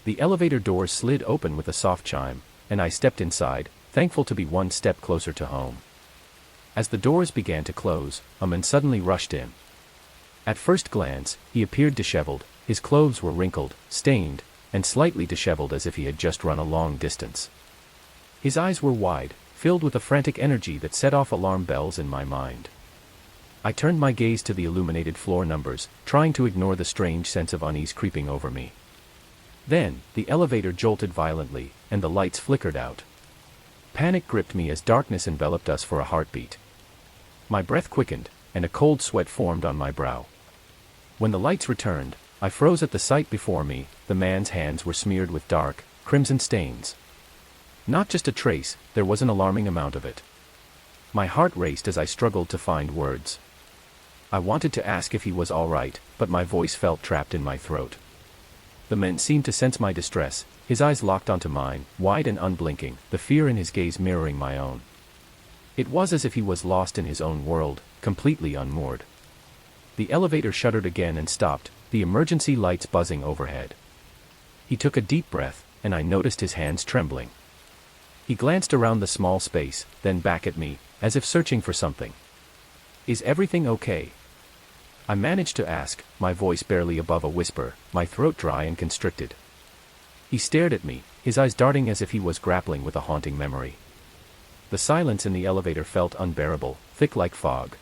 The elevator doors slid open with a soft chime, and I stepped inside, thankful to be one step closer to home. As the doors began to close, a man suddenly rushed in. At first glance, he appeared disheveled, his clothes were wrinkled, stained, and slightly disheveled as if he had just run a long distance. His eyes were wide, filled with a frantic energy that set off alarm bells in my mind. I turned my gaze to the illuminated floor numbers, trying to ignore the strange sense of unease creeping over me. Then, the elevator jolted violently, and the lights flickered out. Panic gripped me as darkness enveloped us for a heartbeat. My breath quickened, and a cold sweat formed on my brow. When the lights returned, I froze at the sight before me. The man's hands were smeared with dark, crimson stains. Not just a trace, there was an alarming amount of it. My heart raced as I struggled to find words. I wanted to ask if he was all right, but my voice felt trapped in my throat. The man seemed to sense my distress, his eyes locked onto mine, wide and unblinking, the fear in his gaze mirroring my own. It was as if he was lost in his own world, completely unmoored. The elevator shuddered again and stopped, the emergency lights buzzing overhead. He took a deep breath, and I noticed his hands trembling. He glanced around the small space, then back at me, as if searching for something. "Is everything okay?" I managed to ask, my voice barely above a whisper, my throat dry and constricted. He stared at me, his eyes darting as if he was grappling with a haunting memory. The silence in the elevator felt unbearable, thick like fog.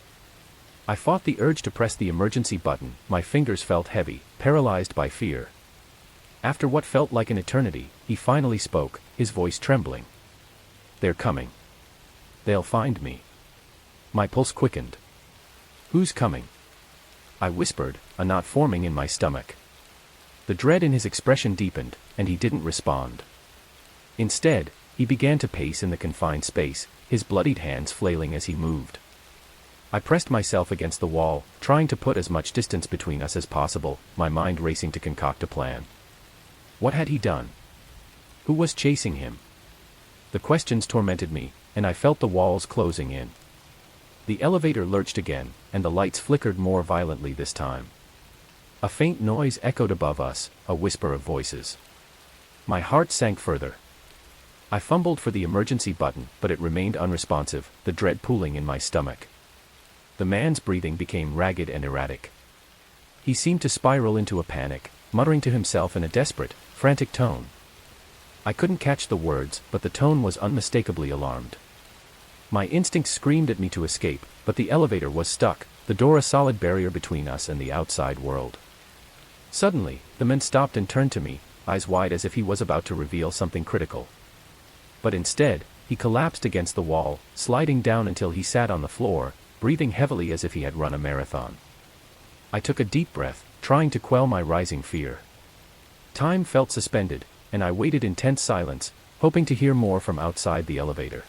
I fought the urge to press the emergency button, my fingers felt heavy, paralyzed by fear. After what felt like an eternity, he finally spoke, his voice trembling. "They're coming. They'll find me." My pulse quickened. "Who's coming?" I whispered, a knot forming in my stomach. The dread in his expression deepened, and he didn't respond. Instead, he began to pace in the confined space, his bloodied hands flailing as he moved. I pressed myself against the wall, trying to put as much distance between us as possible, my mind racing to concoct a plan. What had he done? Who was chasing him? The questions tormented me, and I felt the walls closing in. The elevator lurched again, and the lights flickered more violently this time. A faint noise echoed above us, a whisper of voices. My heart sank further. I fumbled for the emergency button, but it remained unresponsive, the dread pooling in my stomach. The man's breathing became ragged and erratic. He seemed to spiral into a panic, muttering to himself in a desperate, frantic tone. I couldn't catch the words, but the tone was unmistakably alarmed. My instincts screamed at me to escape, but the elevator was stuck, the door a solid barrier between us and the outside world. Suddenly, the man stopped and turned to me, eyes wide as if he was about to reveal something critical. But instead, he collapsed against the wall, sliding down until he sat on the floor, breathing heavily as if he had run a marathon. I took a deep breath, trying to quell my rising fear. Time felt suspended, and I waited in tense silence, hoping to hear more from outside the elevator.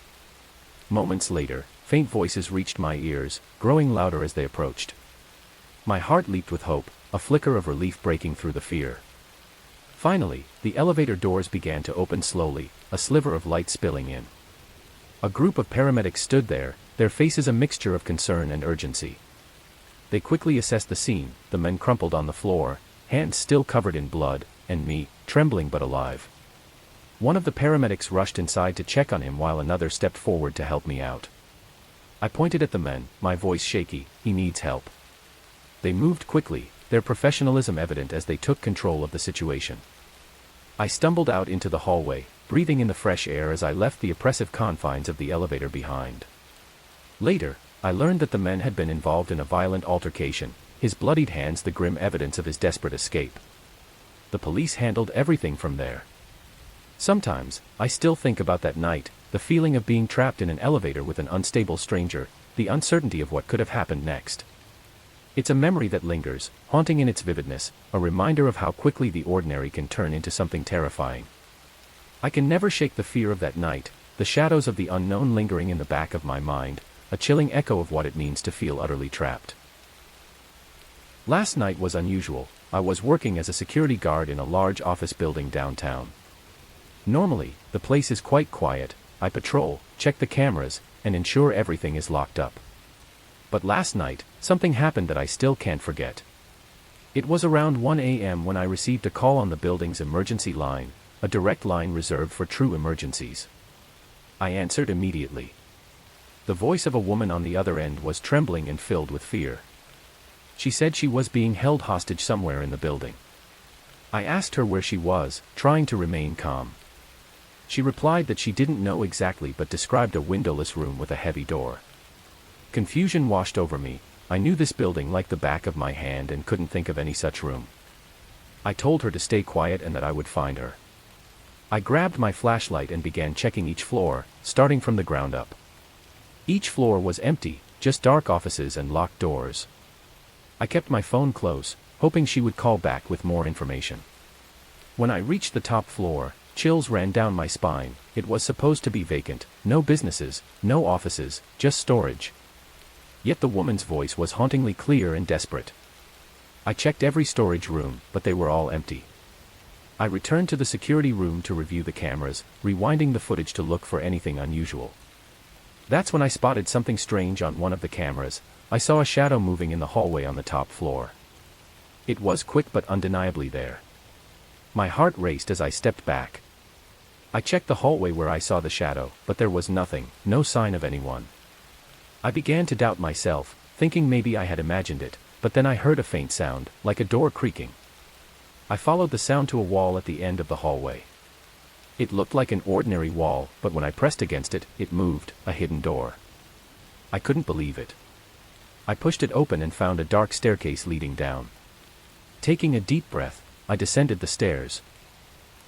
Moments later, faint voices reached my ears, growing louder as they approached. My heart leaped with hope, a flicker of relief breaking through the fear. Finally, the elevator doors began to open slowly, a sliver of light spilling in. A group of paramedics stood there, their faces a mixture of concern and urgency. They quickly assessed the scene, the men crumpled on the floor, hands still covered in blood, and me, trembling but alive. One of the paramedics rushed inside to check on him while another stepped forward to help me out. I pointed at the men, my voice shaky, "He needs help." They moved quickly, their professionalism evident as they took control of the situation. I stumbled out into the hallway, breathing in the fresh air as I left the oppressive confines of the elevator behind. Later, I learned that the man had been involved in a violent altercation, his bloodied hands the grim evidence of his desperate escape. The police handled everything from there. Sometimes, I still think about that night, the feeling of being trapped in an elevator with an unstable stranger, the uncertainty of what could have happened next. It's a memory that lingers, haunting in its vividness, a reminder of how quickly the ordinary can turn into something terrifying. I can never shake the fear of that night, the shadows of the unknown lingering in the back of my mind, a chilling echo of what it means to feel utterly trapped. Last night was unusual. I was working as a security guard in a large office building downtown. Normally, the place is quite quiet. I patrol, check the cameras, and ensure everything is locked up. But last night, something happened that I still can't forget. It was around 1 a.m. when I received a call on the building's emergency line, a direct line reserved for true emergencies. I answered immediately. The voice of a woman on the other end was trembling and filled with fear. She said she was being held hostage somewhere in the building. I asked her where she was, trying to remain calm. She replied that she didn't know exactly but described a windowless room with a heavy door. Confusion washed over me. I knew this building like the back of my hand and couldn't think of any such room. I told her to stay quiet and that I would find her. I grabbed my flashlight and began checking each floor, starting from the ground up. Each floor was empty, just dark offices and locked doors. I kept my phone close, hoping she would call back with more information. When I reached the top floor, chills ran down my spine. It was supposed to be vacant, no businesses, no offices, just storage. Yet the woman's voice was hauntingly clear and desperate. I checked every storage room, but they were all empty. I returned to the security room to review the cameras, rewinding the footage to look for anything unusual. That's when I spotted something strange on one of the cameras. I saw a shadow moving in the hallway on the top floor. It was quick but undeniably there. My heart raced as I stepped back. I checked the hallway where I saw the shadow, but there was nothing, no sign of anyone. I began to doubt myself, thinking maybe I had imagined it, but then I heard a faint sound, like a door creaking. I followed the sound to a wall at the end of the hallway. It looked like an ordinary wall, but when I pressed against it, it moved, a hidden door. I couldn't believe it. I pushed it open and found a dark staircase leading down. Taking a deep breath, I descended the stairs.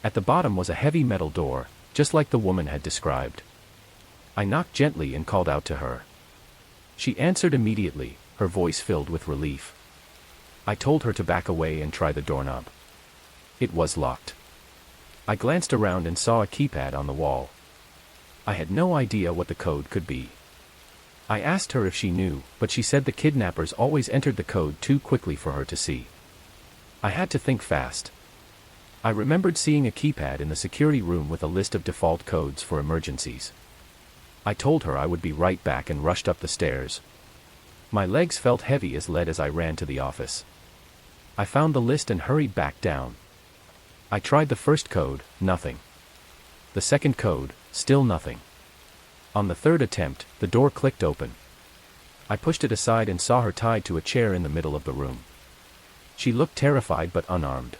At the bottom was a heavy metal door, just like the woman had described. I knocked gently and called out to her. She answered immediately, her voice filled with relief. I told her to back away and try the doorknob. It was locked. I glanced around and saw a keypad on the wall. I had no idea what the code could be. I asked her if she knew, but she said the kidnappers always entered the code too quickly for her to see. I had to think fast. I remembered seeing a keypad in the security room with a list of default codes for emergencies. I told her I would be right back and rushed up the stairs. My legs felt heavy as lead as I ran to the office. I found the list and hurried back down. I tried the first code, nothing. The second code, still nothing. On the third attempt, the door clicked open. I pushed it aside and saw her tied to a chair in the middle of the room. She looked terrified but unarmed.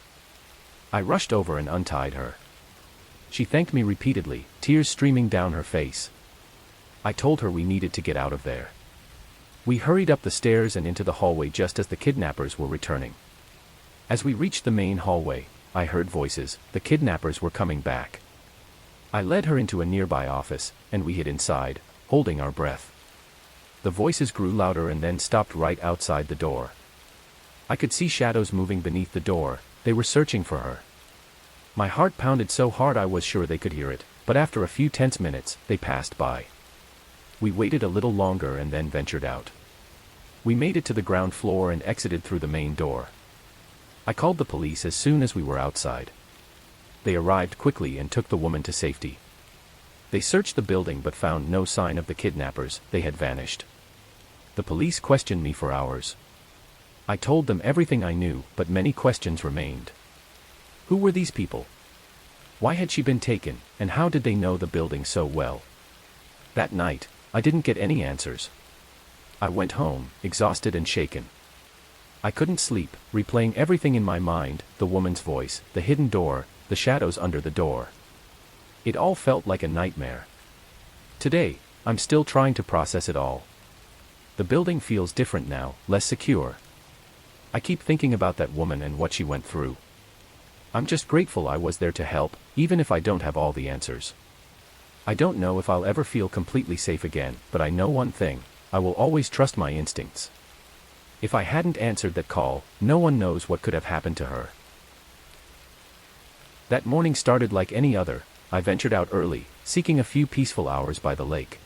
I rushed over and untied her. She thanked me repeatedly, tears streaming down her face. I told her we needed to get out of there. We hurried up the stairs and into the hallway just as the kidnappers were returning. As we reached the main hallway, I heard voices. The kidnappers were coming back. I led her into a nearby office, and we hid inside, holding our breath. The voices grew louder and then stopped right outside the door. I could see shadows moving beneath the door. They were searching for her. My heart pounded so hard I was sure they could hear it, but after a few tense minutes, they passed by. We waited a little longer and then ventured out. We made it to the ground floor and exited through the main door. I called the police as soon as we were outside. They arrived quickly and took the woman to safety. They searched the building but found no sign of the kidnappers. They had vanished. The police questioned me for hours. I told them everything I knew, but many questions remained. Who were these people? Why had she been taken, and how did they know the building so well? That night, I didn't get any answers. I went home, exhausted and shaken. I couldn't sleep, replaying everything in my mind, the woman's voice, the hidden door, the shadows under the door. It all felt like a nightmare. Today, I'm still trying to process it all. The building feels different now, less secure. I keep thinking about that woman and what she went through. I'm just grateful I was there to help, even if I don't have all the answers. I don't know if I'll ever feel completely safe again, but I know one thing: I will always trust my instincts. If I hadn't answered that call, no one knows what could have happened to her. That morning started like any other. I ventured out early, seeking a few peaceful hours by the lake.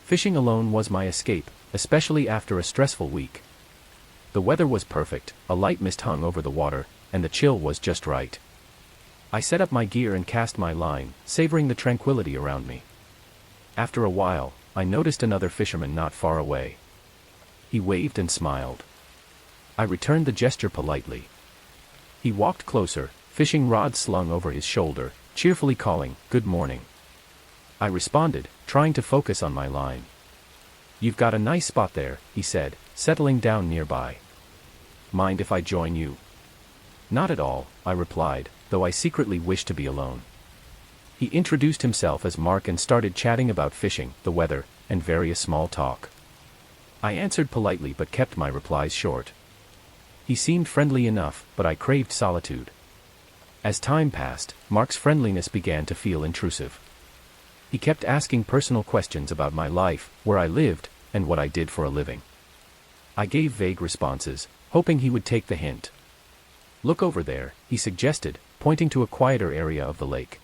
Fishing alone was my escape, especially after a stressful week. The weather was perfect, a light mist hung over the water, and the chill was just right. I set up my gear and cast my line, savoring the tranquility around me. After a while, I noticed another fisherman not far away. He waved and smiled. I returned the gesture politely. He walked closer, fishing rod slung over his shoulder, cheerfully calling, "Good morning." I responded, trying to focus on my line. "You've got a nice spot there," he said, settling down nearby. "Mind if I join you?" "Not at all," I replied, though I secretly wished to be alone. He introduced himself as Mark and started chatting about fishing, the weather, and various small talk. I answered politely but kept my replies short. He seemed friendly enough, but I craved solitude. As time passed, Mark's friendliness began to feel intrusive. He kept asking personal questions about my life, where I lived, and what I did for a living. I gave vague responses, hoping he would take the hint. "Look over there," he suggested, pointing to a quieter area of the lake.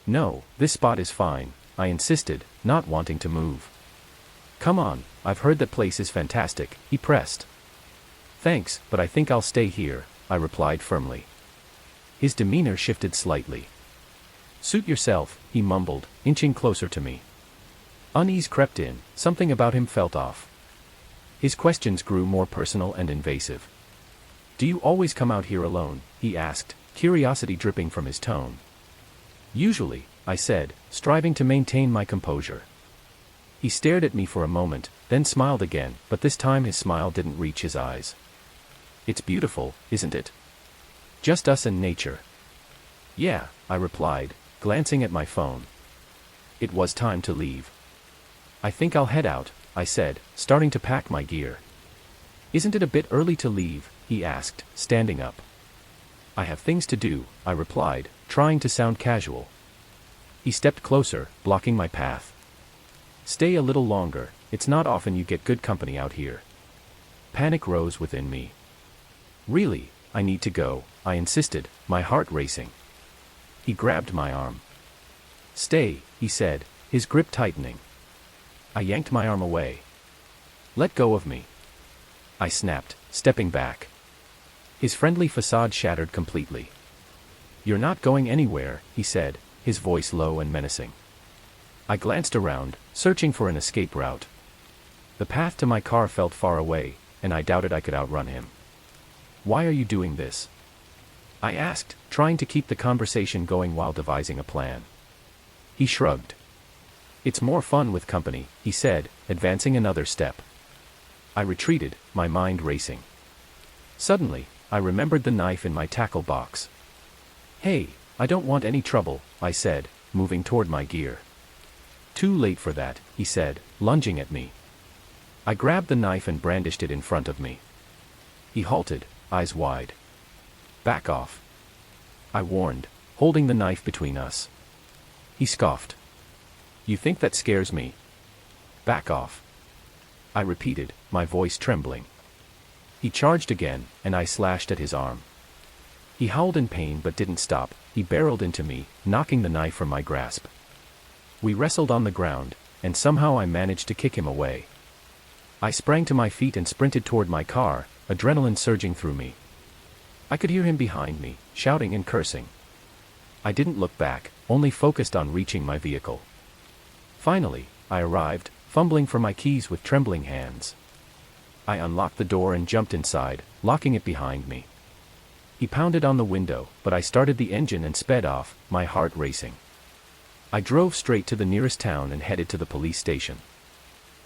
"No, this spot is fine," I insisted, not wanting to move. "Come on, I've heard that place is fantastic," he pressed. "Thanks, but I think I'll stay here," I replied firmly. His demeanor shifted slightly. "Suit yourself," he mumbled, inching closer to me. Unease crept in, something about him felt off. His questions grew more personal and invasive. "Do you always come out here alone?" he asked, curiosity dripping from his tone. "Usually," I said, striving to maintain my composure. He stared at me for a moment, then smiled again, but this time his smile didn't reach his eyes. "It's beautiful, isn't it? Just us and nature." "Yeah," I replied, glancing at my phone. It was time to leave. "I think I'll head out," I said, starting to pack my gear. "Isn't it a bit early to leave?" he asked, standing up. "I have things to do," I replied, trying to sound casual. He stepped closer, blocking my path. "Stay a little longer, it's not often you get good company out here." Panic rose within me. "Really, I need to go," I insisted, my heart racing. He grabbed my arm. "Stay," he said, his grip tightening. I yanked my arm away. "Let go of me," I snapped, stepping back. His friendly facade shattered completely. "You're not going anywhere," he said, his voice low and menacing. I glanced around, searching for an escape route. The path to my car felt far away, and I doubted I could outrun him. "Why are you doing this?" I asked, trying to keep the conversation going while devising a plan. He shrugged. "It's more fun with company," he said, advancing another step. I retreated, my mind racing. Suddenly, I remembered the knife in my tackle box. "Hey, I don't want any trouble," I said, moving toward my gear. "Too late for that," he said, lunging at me. I grabbed the knife and brandished it in front of me. He halted, eyes wide. "Back off," I warned, holding the knife between us. He scoffed. "You think that scares me?" "Back off," I repeated, my voice trembling. He charged again, and I slashed at his arm. He howled in pain but didn't stop. He barreled into me, knocking the knife from my grasp. We wrestled on the ground, and somehow I managed to kick him away. I sprang to my feet and sprinted toward my car, adrenaline surging through me. I could hear him behind me, shouting and cursing. I didn't look back, only focused on reaching my vehicle. Finally, I arrived, fumbling for my keys with trembling hands. I unlocked the door and jumped inside, locking it behind me. He pounded on the window, but I started the engine and sped off, my heart racing. I drove straight to the nearest town and headed to the police station.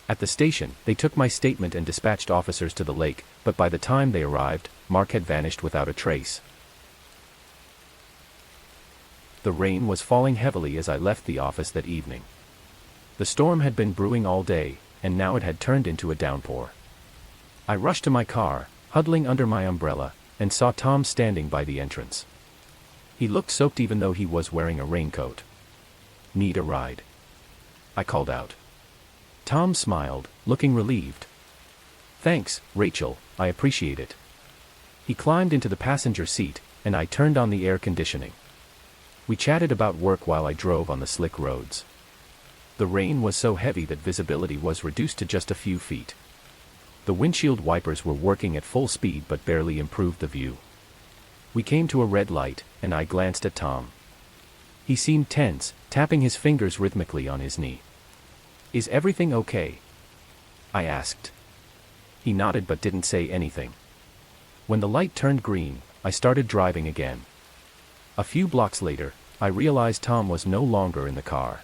At the station, they took my statement and dispatched officers to the lake, but by the time they arrived, Mark had vanished without a trace. The rain was falling heavily as I left the office that evening. The storm had been brewing all day, and now it had turned into a downpour. I rushed to my car, huddling under my umbrella, and saw Tom standing by the entrance. He looked soaked even though he was wearing a raincoat. "Need a ride?" I called out. Tom smiled, looking relieved. "Thanks, Rachel, I appreciate it." He climbed into the passenger seat, and I turned on the air conditioning. We chatted about work while I drove on the slick roads. The rain was so heavy that visibility was reduced to just a few feet. The windshield wipers were working at full speed but barely improved the view. We came to a red light, and I glanced at Tom. He seemed tense, tapping his fingers rhythmically on his knee. "Is everything okay?" I asked. He nodded but didn't say anything. When the light turned green, I started driving again. A few blocks later, I realized Tom was no longer in the car.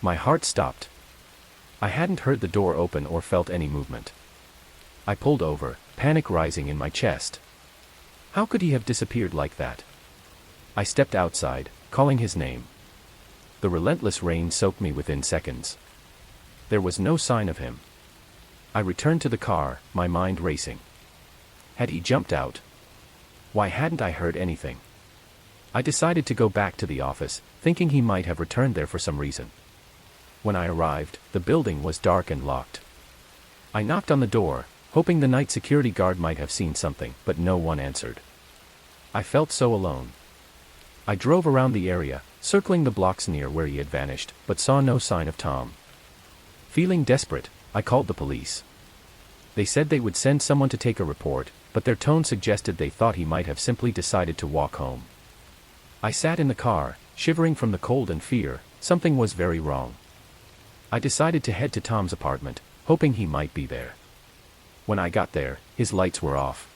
My heart stopped. I hadn't heard the door open or felt any movement. I pulled over, panic rising in my chest. How could he have disappeared like that? I stepped outside, calling his name. The relentless rain soaked me within seconds. There was no sign of him. I returned to the car, my mind racing. Had he jumped out? Why hadn't I heard anything? I decided to go back to the office, thinking he might have returned there for some reason. When I arrived, the building was dark and locked. I knocked on the door, hoping the night security guard might have seen something, but no one answered. I felt so alone. I drove around the area, circling the blocks near where he had vanished, but saw no sign of Tom. Feeling desperate, I called the police. They said they would send someone to take a report, but their tone suggested they thought he might have simply decided to walk home. I sat in the car, shivering from the cold and fear. Something was very wrong. I decided to head to Tom's apartment, hoping he might be there. When I got there, his lights were off.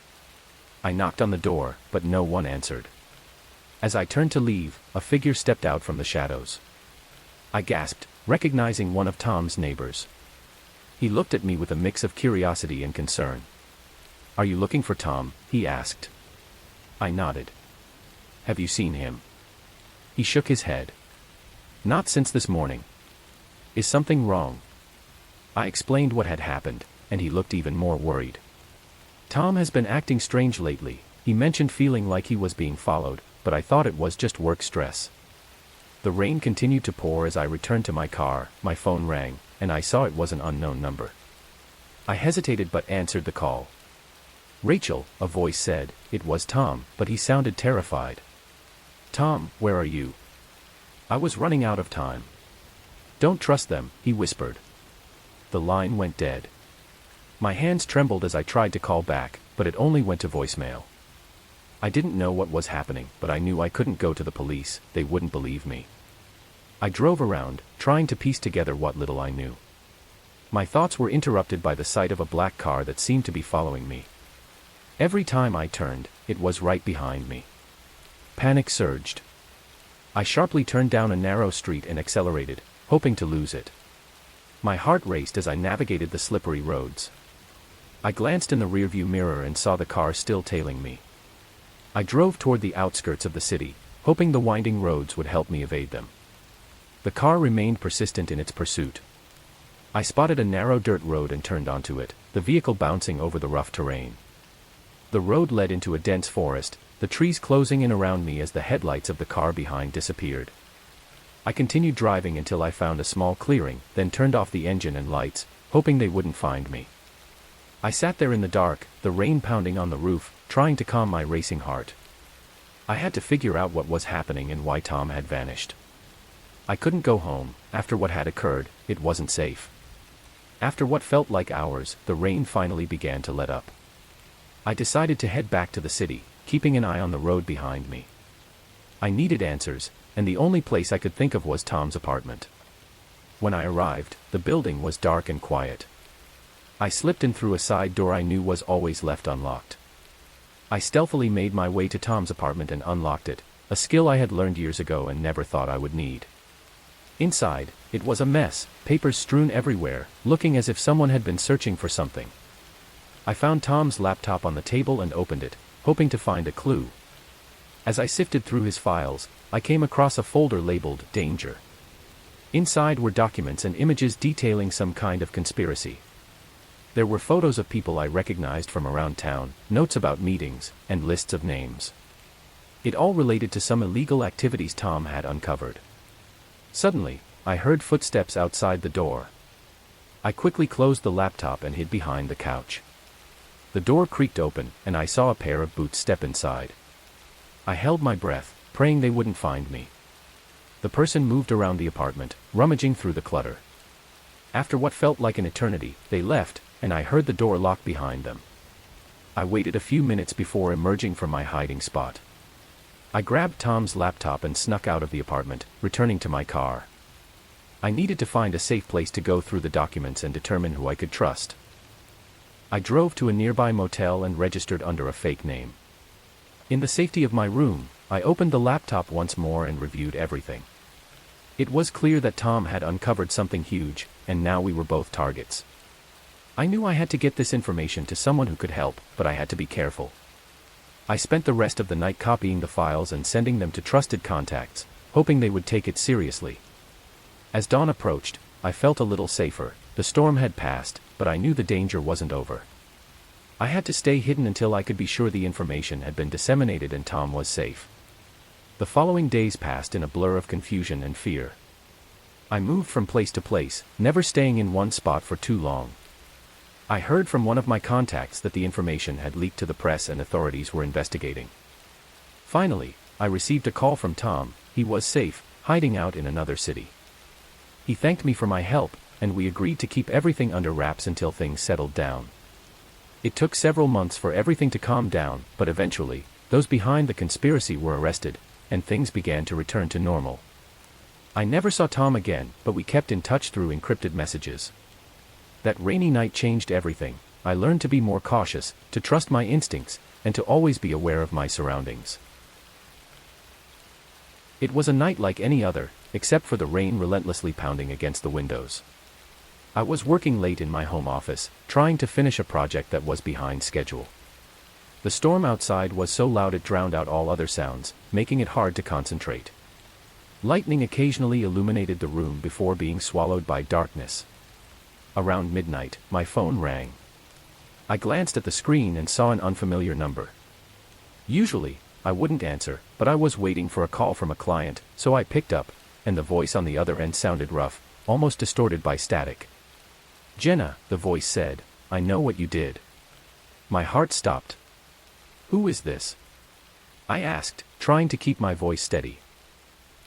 I knocked on the door, but no one answered. As I turned to leave, a figure stepped out from the shadows. I gasped, recognizing one of Tom's neighbors. He looked at me with a mix of curiosity and concern. "Are you looking for Tom?" he asked. I nodded. "Have you seen him?" He shook his head. "Not since this morning." "Is something wrong?" I explained what had happened, and he looked even more worried. "Tom has been acting strange lately," he mentioned, feeling like he was being followed, but I thought it was just work stress. The rain continued to pour as I returned to my car. My phone rang, and I saw it was an unknown number. I hesitated but answered the call. "Rachel," a voice said. It was Tom, but he sounded terrified. "Tom, where are you?" I was running out of time. "Don't trust them," he whispered. The line went dead. My hands trembled as I tried to call back, but it only went to voicemail. I didn't know what was happening, but I knew I couldn't go to the police, they wouldn't believe me. I drove around, trying to piece together what little I knew. My thoughts were interrupted by the sight of a black car that seemed to be following me. Every time I turned, it was right behind me. Panic surged. I sharply turned down a narrow street and accelerated, hoping to lose it. My heart raced as I navigated the slippery roads. I glanced in the rearview mirror and saw the car still tailing me. I drove toward the outskirts of the city, hoping the winding roads would help me evade them. The car remained persistent in its pursuit. I spotted a narrow dirt road and turned onto it, the vehicle bouncing over the rough terrain. The road led into a dense forest, the trees closing in around me as the headlights of the car behind disappeared. I continued driving until I found a small clearing, then turned off the engine and lights, hoping they wouldn't find me. I sat there in the dark, the rain pounding on the roof, trying to calm my racing heart. I had to figure out what was happening and why Tom had vanished. I couldn't go home. After what had occurred, it wasn't safe. After what felt like hours, the rain finally began to let up. I decided to head back to the city, keeping an eye on the road behind me. I needed answers, and the only place I could think of was Tom's apartment. When I arrived, the building was dark and quiet. I slipped in through a side door I knew was always left unlocked. I stealthily made my way to Tom's apartment and unlocked it, a skill I had learned years ago and never thought I would need. Inside, it was a mess, papers strewn everywhere, looking as if someone had been searching for something. I found Tom's laptop on the table and opened it, hoping to find a clue. As I sifted through his files, I came across a folder labeled "Danger." Inside were documents and images detailing some kind of conspiracy. There were photos of people I recognized from around town, notes about meetings, and lists of names. It all related to some illegal activities Tom had uncovered. Suddenly, I heard footsteps outside the door. I quickly closed the laptop and hid behind the couch. The door creaked open, and I saw a pair of boots step inside. I held my breath, praying they wouldn't find me. The person moved around the apartment, rummaging through the clutter. After what felt like an eternity, they left, and I heard the door lock behind them. I waited a few minutes before emerging from my hiding spot. I grabbed Tom's laptop and snuck out of the apartment, returning to my car. I needed to find a safe place to go through the documents and determine who I could trust. I drove to a nearby motel and registered under a fake name. In the safety of my room, I opened the laptop once more and reviewed everything. It was clear that Tom had uncovered something huge, and now we were both targets. I knew I had to get this information to someone who could help, but I had to be careful. I spent the rest of the night copying the files and sending them to trusted contacts, hoping they would take it seriously. As dawn approached, I felt a little safer. The storm had passed, but I knew the danger wasn't over. I had to stay hidden until I could be sure the information had been disseminated and Tom was safe. The following days passed in a blur of confusion and fear. I moved from place to place, never staying in one spot for too long. I heard from one of my contacts that the information had leaked to the press and authorities were investigating. Finally, I received a call from Tom. He was safe, hiding out in another city. He thanked me for my help, and we agreed to keep everything under wraps until things settled down. It took several months for everything to calm down, but eventually, those behind the conspiracy were arrested, and things began to return to normal. I never saw Tom again, but we kept in touch through encrypted messages. That rainy night changed everything. I learned to be more cautious, to trust my instincts, and to always be aware of my surroundings. It was a night like any other, except for the rain relentlessly pounding against the windows. I was working late in my home office, trying to finish a project that was behind schedule. The storm outside was so loud it drowned out all other sounds, making it hard to concentrate. Lightning occasionally illuminated the room before being swallowed by darkness. Around midnight, my phone rang. I glanced at the screen and saw an unfamiliar number. Usually, I wouldn't answer, but I was waiting for a call from a client, so I picked up, and the voice on the other end sounded rough, almost distorted by static. "Jenna," the voice said, "I know what you did." My heart stopped. "Who is this?" I asked, trying to keep my voice steady.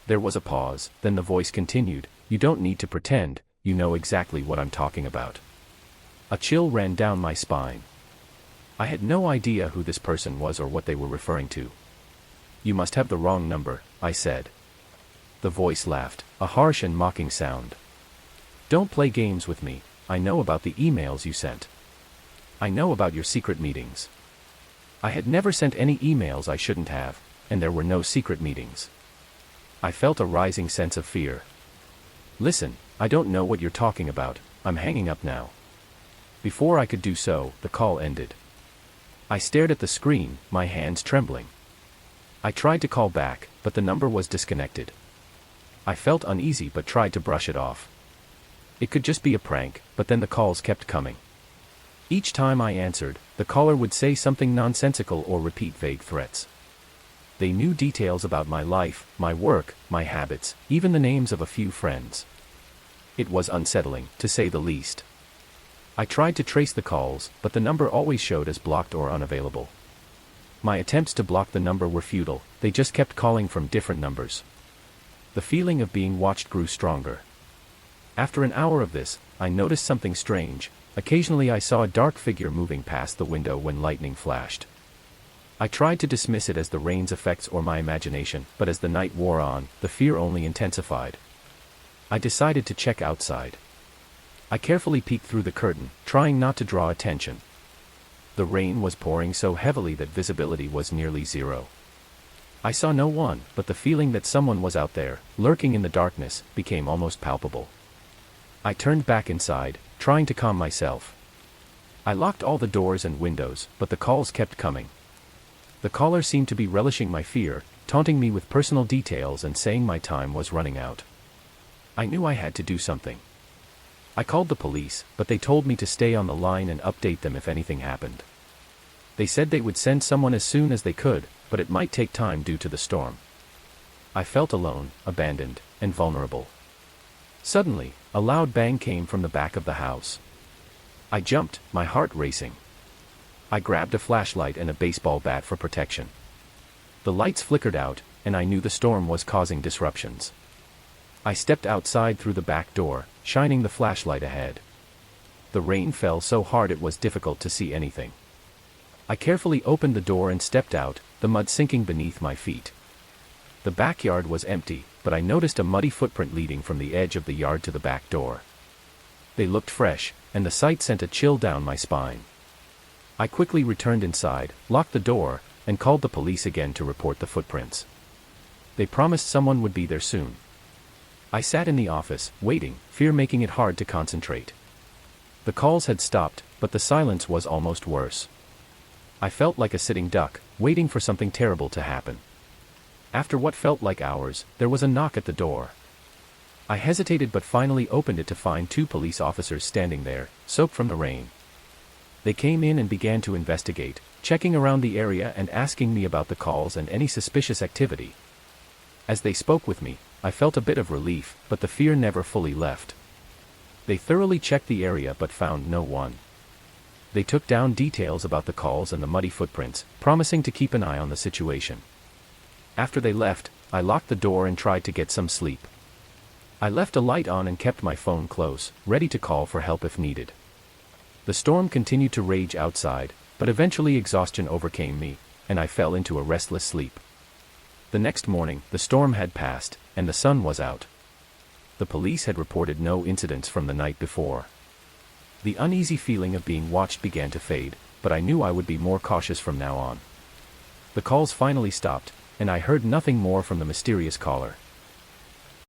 There was a pause, then the voice continued, "You don't need to pretend, you know exactly what I'm talking about." A chill ran down my spine. I had no idea who this person was or what they were referring to. "You must have the wrong number," I said. The voice laughed, a harsh and mocking sound. "Don't play games with me, I know about the emails you sent. I know about your secret meetings." I had never sent any emails I shouldn't have, and there were no secret meetings. I felt a rising sense of fear. "Listen, I don't know what you're talking about, I'm hanging up now." Before I could do so, the call ended. I stared at the screen, my hands trembling. I tried to call back, but the number was disconnected. I felt uneasy but tried to brush it off. It could just be a prank, but then the calls kept coming. Each time I answered, the caller would say something nonsensical or repeat vague threats. They knew details about my life, my work, my habits, even the names of a few friends. It was unsettling, to say the least. I tried to trace the calls, but the number always showed as blocked or unavailable. My attempts to block the number were futile, they just kept calling from different numbers. The feeling of being watched grew stronger. After an hour of this, I noticed something strange. Occasionally I saw a dark figure moving past the window when lightning flashed. I tried to dismiss it as the rain's effects or my imagination, but as the night wore on, the fear only intensified. I decided to check outside. I carefully peeked through the curtain, trying not to draw attention. The rain was pouring so heavily that visibility was nearly zero. I saw no one, but the feeling that someone was out there, lurking in the darkness, became almost palpable. I turned back inside, trying to calm myself. I locked all the doors and windows, but the calls kept coming. The caller seemed to be relishing my fear, taunting me with personal details and saying my time was running out. I knew I had to do something. I called the police, but they told me to stay on the line and update them if anything happened. They said they would send someone as soon as they could, but it might take time due to the storm. I felt alone, abandoned, and vulnerable. Suddenly, a loud bang came from the back of the house. I jumped, my heart racing. I grabbed a flashlight and a baseball bat for protection. The lights flickered out, and I knew the storm was causing disruptions. I stepped outside through the back door, shining the flashlight ahead. The rain fell so hard it was difficult to see anything. I carefully opened the door and stepped out, the mud sinking beneath my feet. The backyard was empty, but I noticed a muddy footprint leading from the edge of the yard to the back door. They looked fresh, and the sight sent a chill down my spine. I quickly returned inside, locked the door, and called the police again to report the footprints. They promised someone would be there soon. I sat in the office, waiting, fear making it hard to concentrate. The calls had stopped, but the silence was almost worse. I felt like a sitting duck, waiting for something terrible to happen. After what felt like hours, there was a knock at the door. I hesitated but finally opened it to find two police officers standing there, soaked from the rain. They came in and began to investigate, checking around the area and asking me about the calls and any suspicious activity. As they spoke with me, I felt a bit of relief, but the fear never fully left. They thoroughly checked the area but found no one. They took down details about the calls and the muddy footprints, promising to keep an eye on the situation. After they left, I locked the door and tried to get some sleep. I left a light on and kept my phone close, ready to call for help if needed. The storm continued to rage outside, but eventually exhaustion overcame me, and I fell into a restless sleep. The next morning, the storm had passed, and the sun was out. The police had reported no incidents from the night before. The uneasy feeling of being watched began to fade, but I knew I would be more cautious from now on. The calls finally stopped, and I heard nothing more from the mysterious caller.